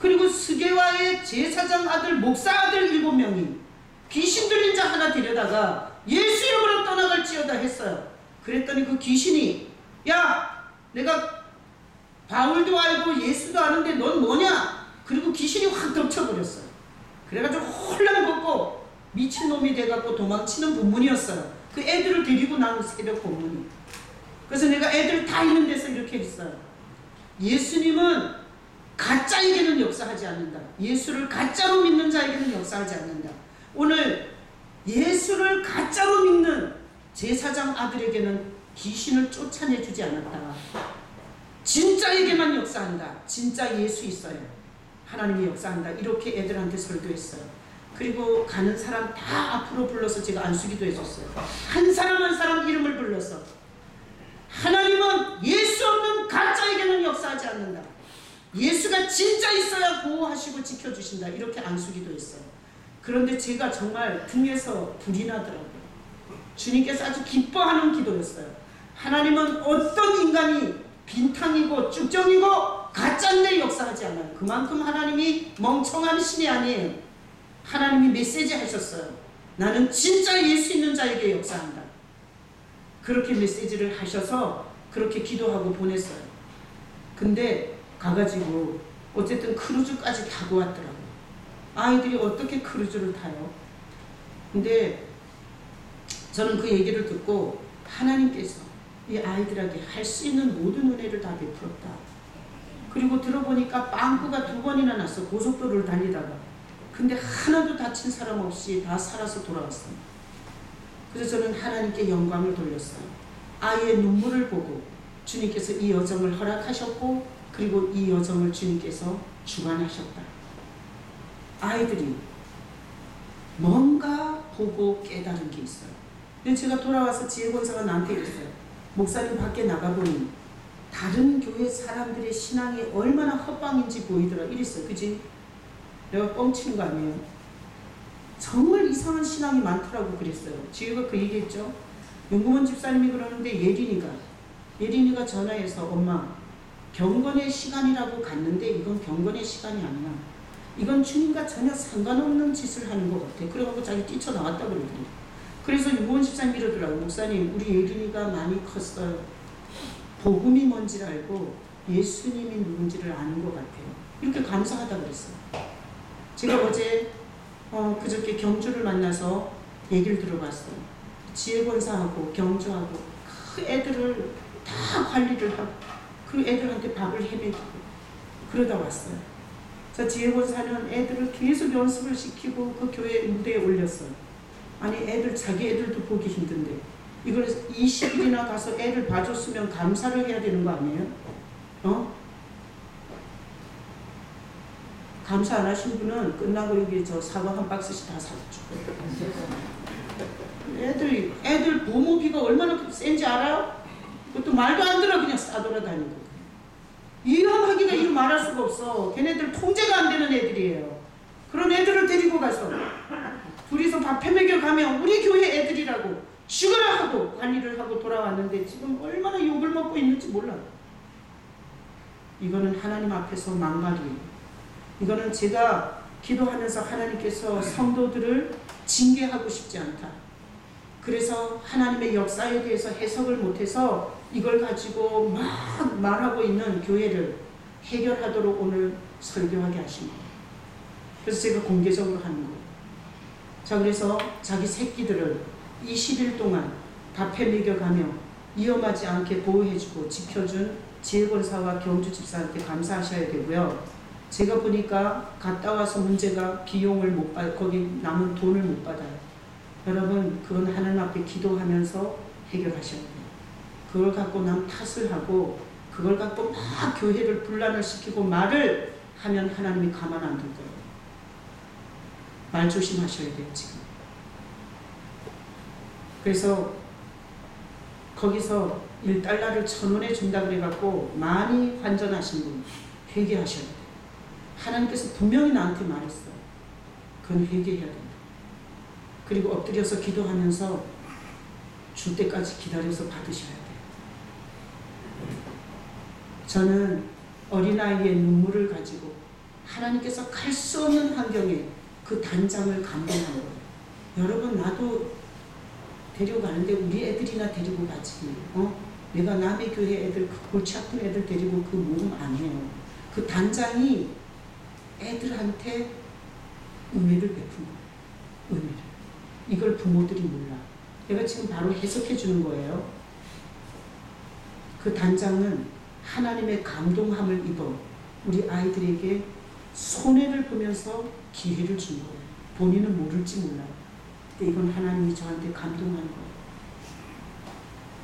그리고 스게와의 제사장 아들 목사 아들 7명이 귀신 들린 자 하나 데려다가 예수 이름으로 떠나갈지어다 했어요. 그랬더니 그 귀신이 야 내가 바울도 알고 예수도 아는데 넌 뭐냐? 그리고 귀신이 확 덮쳐버렸어요. 그래가지고 홀랑 벗고 미친놈이 돼갖고 도망치는 본문이었어요. 그 애들을 데리고 나온 새벽 본문이. 그래서 내가 애들 다 있는 데서 이렇게 했어요. 예수님은 가짜에게는 역사하지 않는다. 예수를 가짜로 믿는 자에게는 역사하지 않는다. 오늘 예수를 가짜로 믿는 제사장 아들에게는 귀신을 쫓아내주지 않았다. 진짜에게만 역사한다. 진짜 예수 있어요. 하나님이 역사한다. 이렇게 애들한테 설교했어요. 그리고 가는 사람 다 앞으로 불러서 제가 안수기도 해줬어요. 한 사람 한 사람 이름을 불러서 하나님은 예수 없는 가짜에게는 역사하지 않는다. 예수가 진짜 있어야 보호하시고 지켜주신다. 이렇게 안수기도 했어요. 그런데 제가 정말 등에서 불이 나더라고요. 주님께서 아주 기뻐하는 기도였어요. 하나님은 어떤 인간이 빈탕이고 쭉정이고 가짜인데 역사하지 않아요. 그만큼 하나님이 멍청한 신이 아니에요. 하나님이 메시지 하셨어요. 나는 진짜 예수 있는 자에게 역사한다. 그렇게 메시지를 하셔서 그렇게 기도하고 보냈어요. 근데 가가지고 어쨌든 크루즈까지 타고 왔더라고요. 아이들이 어떻게 크루즈를 타요? 근데 저는 그 얘기를 듣고 하나님께서 이 아이들에게 할 수 있는 모든 은혜를 다 베풀었다. 그리고 들어보니까 빵꾸가 2번이나 났어. 고속도로를 달리다가. 근데 하나도 다친 사람 없이 다 살아서 돌아왔어요. 그래서 저는 하나님께 영광을 돌렸어요. 아이의 눈물을 보고 주님께서 이 여정을 허락하셨고 그리고 이 여정을 주님께서 주관하셨다. 아이들이 뭔가 보고 깨달은 게 있어요. 근데 제가 돌아와서 지혜권사가 나한테 이랬어요. 목사님 밖에 나가보니 다른 교회 사람들의 신앙이 얼마나 헛방인지 보이더라. 이랬어요. 그지? 내가 뻥치는 거 아니에요. 정말 이상한 신앙이 많더라고 그랬어요. 지혜가 그 얘기했죠. 윤구원 집사님이 그러는데 예린이가 전화해서 엄마 경건의 시간이라고 갔는데 이건 경건의 시간이 아니야. 이건 주님과 전혀 상관없는 짓을 하는 것 같아. 그래갖고 자기 뛰쳐나왔다 그러더니. 그래서 윤구원 집사님이 이러더라고. 목사님 우리 예린이가 많이 컸어요. 복음이 뭔지를 알고 예수님이 누군지를 아는 것 같아요. 이렇게 감사하다 그랬어요. 제가 어제 그저께 경주를 만나서 얘기를 들어봤어요. 지혜권사하고 경주하고 그 애들을 다 관리를 하고 그 애들한테 밥을 해먹이고 그러다 왔어요. 자, 지혜권사는 애들을 계속 연습을 시키고 그 교회 무대에 올렸어요. 아니 자기 애들도 보기 힘든데 이걸 20일이나 가서 애를 봐줬으면 감사를 해야 되는 거 아니에요? 감사 안 하신 분은 끝나고 여기 저 사과 한 박스씩 다 사주고. 애들 보모비가 얼마나 센지 알아요? 그것도 말도 안 들어 그냥 싸돌아다니고. 위험하기가 이루 말할 수가 없어. 걔네들 통제가 안 되는 애들이에요. 그런 애들을 데리고 가서 둘이서 밥 해먹여 가면 우리 교회 애들이라고 죽으라 하고 관리를 하고 돌아왔는데 지금 얼마나 욕을 먹고 있는지 몰라요. 이거는 하나님 앞에서 막말이에요. 이거는 제가 기도하면서 하나님께서 성도들을 징계하고 싶지 않다. 그래서 하나님의 역사에 대해서 해석을 못해서 이걸 가지고 막 말하고 있는 교회를 해결하도록 오늘 설교하게 하신 거예요. 그래서 제가 공개적으로 하는 거예요. 자, 그래서 자기 새끼들을 20일 동안 밥해 먹여가며 위험하지 않게 보호해주고 지켜준 지혜권사와 경주 집사한테 감사하셔야 되고요. 제가 보니까 갔다 와서 문제가 비용을 못 받, 거기 남은 돈을 못 받아요. 여러분, 그건 하나님 앞에 기도하면서 해결하셔야 돼요. 그걸 갖고 남 탓을 하고, 그걸 갖고 막 교회를 분란을 시키고 말을 하면 하나님이 가만 안 둘 거예요. 말 조심하셔야 돼요, 지금. 그래서 거기서 1달러를 1,000원에 준다 그래갖고 많이 환전하신 분 회개하셔야 돼요. 하나님께서 분명히 나한테 말했어요. 그건 회개해야 된다. 그리고 엎드려서 기도하면서 줄 때까지 기다려서 받으셔야 돼요. 저는 어린아이의 눈물을 가지고 하나님께서 갈 수 없는 환경에 그 단장을 감동한 거예요. 여러분, 나도 데려가는데 우리 애들이나 데리고 가지. 내가 남의 교회 애들, 그 골치 아픈 애들 데리고 그 모금 안 해요. 그 단장이 애들한테 은혜를 베푼 거예요. 은혜를. 이걸 부모들이 몰라. 내가 지금 바로 해석해 주는 거예요. 그 단장은 하나님의 감동함을 입어 우리 아이들에게 손해를 보면서 기회를 준 거예요. 본인은 모를지 몰라요. 근데 이건 하나님이 저한테 감동한 거예요.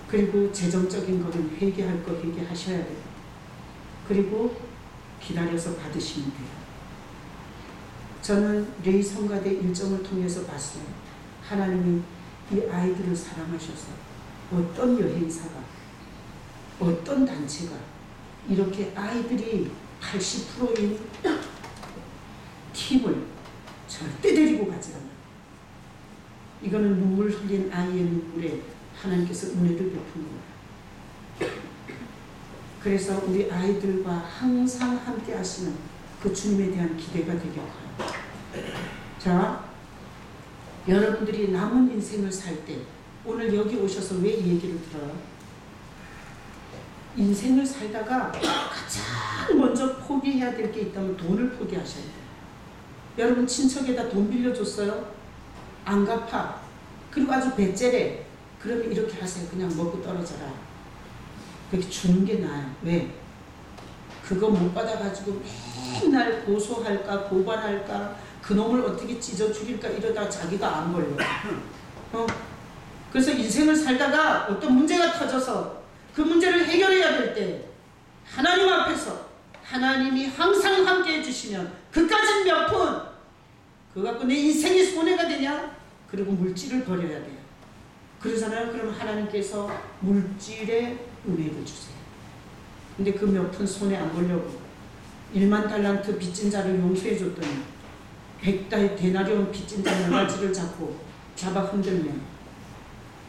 그리고 재정적인 거는 회개할 거 회개하셔야 돼요. 그리고 기다려서 받으시면 돼요. 저는 레이 성가대 일정을 통해서 봤어요. 하나님이 이 아이들을 사랑하셔서 어떤 여행사가, 어떤 단체가 이렇게 아이들이 80%인 팀을 절대 데리고 가지 않아요. 이거는 눈물 흘린 아이의 눈물에 하나님께서 은혜를 베푼 거예요. 그래서 우리 아이들과 항상 함께 하시는 그 주님에 대한 기대가 되게 커요. 자, 여러분들이 남은 인생을 살 때 오늘 여기 오셔서 왜 이 얘기를 들어요? 인생을 살다가 가장 먼저 포기해야 될 게 있다면 돈을 포기하셔야 돼요. 여러분, 친척에다 돈 빌려줬어요? 안 갚아. 그리고 아주 배째래. 그러면 이렇게 하세요. 그냥 먹고 떨어져라. 그렇게 주는 게 나아요. 왜? 그거 못 받아가지고 맨날 고소할까 고발할까 그놈을 어떻게 찢어 죽일까 이러다 자기가 안 걸려. 그래서 인생을 살다가 어떤 문제가 터져서 그 문제를 해결해야 될 때 하나님 앞에서 하나님이 항상 함께 해주시면 그까진 몇 푼 그거 갖고 내 인생이 손해가 되냐? 그리고 물질을 버려야 돼요. 그러잖아요. 그럼 하나님께서 물질에 은혜를 주세요. 근데 그 몇 푼 손에 안 보려고 1만 달란트 빚진 자를 용서해 줬더니 100데나리온 빚진 자 모가지를 잡아 흔들면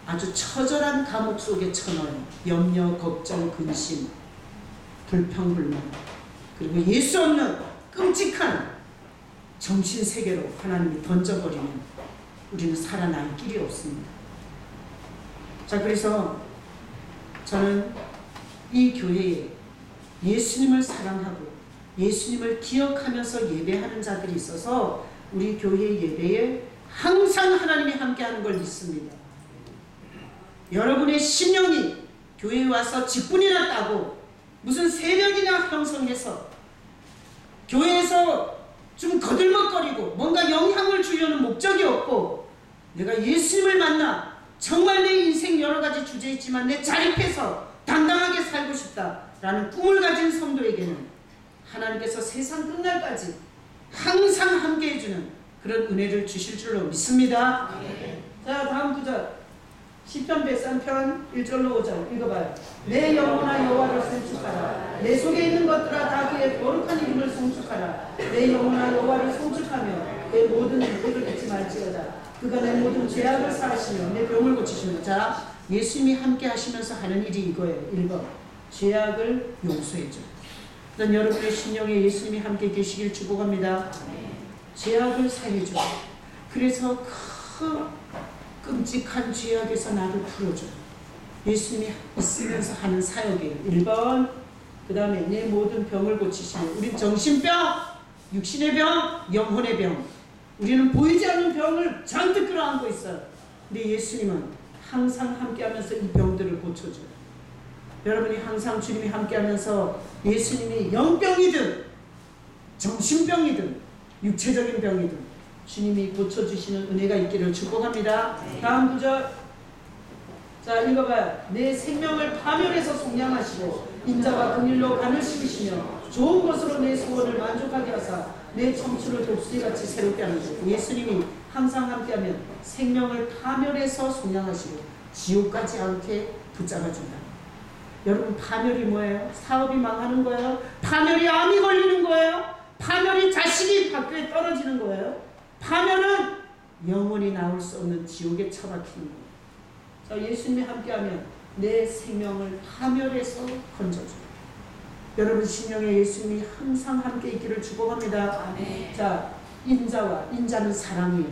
아주 처절한 감옥 속에 쳐넣어요. 염려, 걱정, 근심, 불평불만, 그리고 예수 없는 끔찍한 정신세계로 하나님이 던져버리면 우리는 살아날 길이 없습니다. 자, 그래서 저는 이 교회에 예수님을 사랑하고 예수님을 기억하면서 예배하는 자들이 있어서 우리 교회 예배에 항상 하나님이 함께하는 걸 믿습니다. 여러분의 심령이 교회에 와서 직분이나 따고 무슨 세력이나 형성해서 교회에서 좀 거들먹거리고 뭔가 영향을 주려는 목적이 없고 내가 예수님을 만나 정말 내 인생 여러 가지 주제 있지만 내 자립해서 당당하게 살고 싶다라는 꿈을 가진 성도에게는 하나님께서 세상 끝날까지 항상 함께 해주는 그런 은혜를 주실 줄로 믿습니다. 자, 다음 구절 시편 103편 1절로 5절 읽어봐요. 내 영혼아 여호와를 송축하라. 내 속에 있는 것들아 다 그의 거룩한 이름을 송축하라. 내 영혼아 여호와를 송축하며 내 모든 죄를 잊지 말지어다. 그가 내 모든 죄악을 사하시며 내 병을 고치시며. 자, 예수님이 함께 하시면서 하는 일이 이거예요. 1번 죄악을 용서해줘. 그럼 여러분의 심령에 예수님이 함께 계시길 축복합니다. 죄악을 사해줘. 그래서 그 끔찍한 죄악에서 나를 풀어줘. 예수님이 있으면서 하는 사역이에요. 1번. 그 다음에 내 모든 병을 고치시며. 우린 정신병, 육신의 병, 영혼의 병. 우리는 보이지 않는 병을 잔뜩 끌어안고 있어요. 근데 예수님은 항상 함께하면서 이 병들을 고쳐줘요. 여러분이 항상 주님이 함께하면서 예수님이 영병이든 정신병이든 육체적인 병이든 주님이 고쳐주시는 은혜가 있기를 축복합니다. 다음 구절. 자, 읽어봐요. 내 생명을 파멸해서 속량하시고 인자와 긍휼로 간을 씹으시며 좋은 것으로 내 소원을 만족하게 하사 내 청춘을 독수리같이 새롭게 하는 것. 예수님이 항상 함께하면 생명을 파멸해서 속량하시고 지옥 가지 않게 붙잡아준다. 여러분, 파멸이 뭐예요? 사업이 망하는 거예요? 파멸이 암이 걸리는 거예요? 파멸이 자식이 밖에 떨어지는 거예요? 파멸은 영원히 나올 수 없는 지옥에 처박히는 거예요. 자, 예수님이 함께하면 내 생명을 파멸해서 건져줘요. 여러분 심령에 예수님이 항상 함께 있기를 축복합니다. 아멘. 자, 인자는 사랑이에요.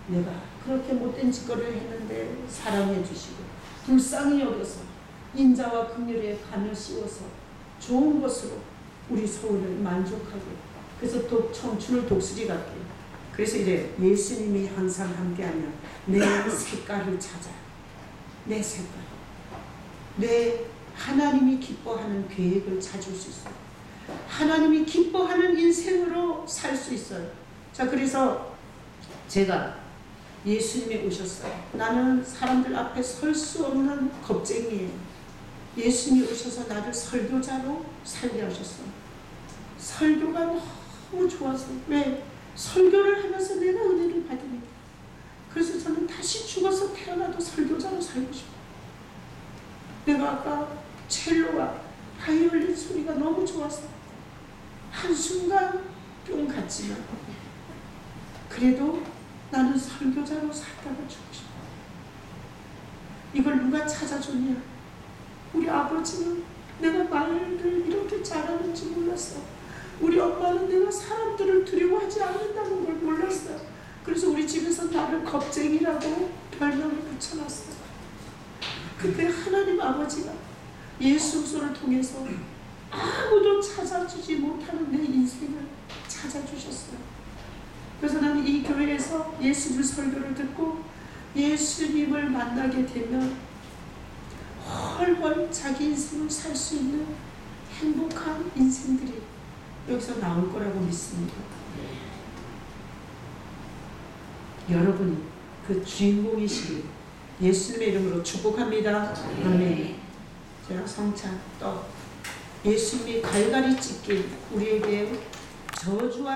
내가 그렇게 못된 짓거리를 했는데 사랑해 주시고 불쌍히 여겨서 인자와 긍휼에 간을 씌워서 좋은 것으로 우리 소원을 만족하게, 그래서 청춘을 독수리 같게. 그래서 이래 예수님이 항상 함께하면 내 색깔을 찾아요. 내 색깔, 내 하나님이 기뻐하는 계획을 찾을 수 있어요. 하나님이 기뻐하는 인생으로 살 수 있어요. 자, 그래서 제가 예수님이 오셨어요. 나는 사람들 앞에 설 수 없는 겁쟁이에요. 예수님이 오셔서 나를 설교자로 살게 하셨어요. 설교가 너무 좋아서. 왜? 설교를 하면서 내가 은혜를 받으니까. 그래서 저는 다시 죽어서 태어나도 설교자로 살고 싶어요. 내가 아까 첼로와 바이올린 소리가 너무 좋아서 한순간 뿅 갔지만 그래도 나는 설교자로 살다가 죽고 싶어. 이걸 누가 찾아줬냐? 우리 아버지는 내가 말을 이렇게 잘하는지 몰랐어. 우리 엄마는 내가 사람들을 두려워하지 않는다는 걸 몰랐어요. 그래서 우리 집에서 나를 겁쟁이라고 별명을 붙여놨어요. 근데 하나님 아버지가 예수를 통해서 아무도 찾아주지 못하는 내 인생을 찾아주셨어요. 그래서 나는 이 교회에서 예수님 설교를 듣고 예수님을 만나게 되면 훨훨 자기 인생을 살 수 있는 행복한 인생들이 여기서 나올 거라고 믿습니다. 여러분이 그 주인공이시길 예수님의 이름으로 축복합니다. 아멘. 제가 성찬 떡, 예수님이 갈갈이 찢긴 우리에게 저주와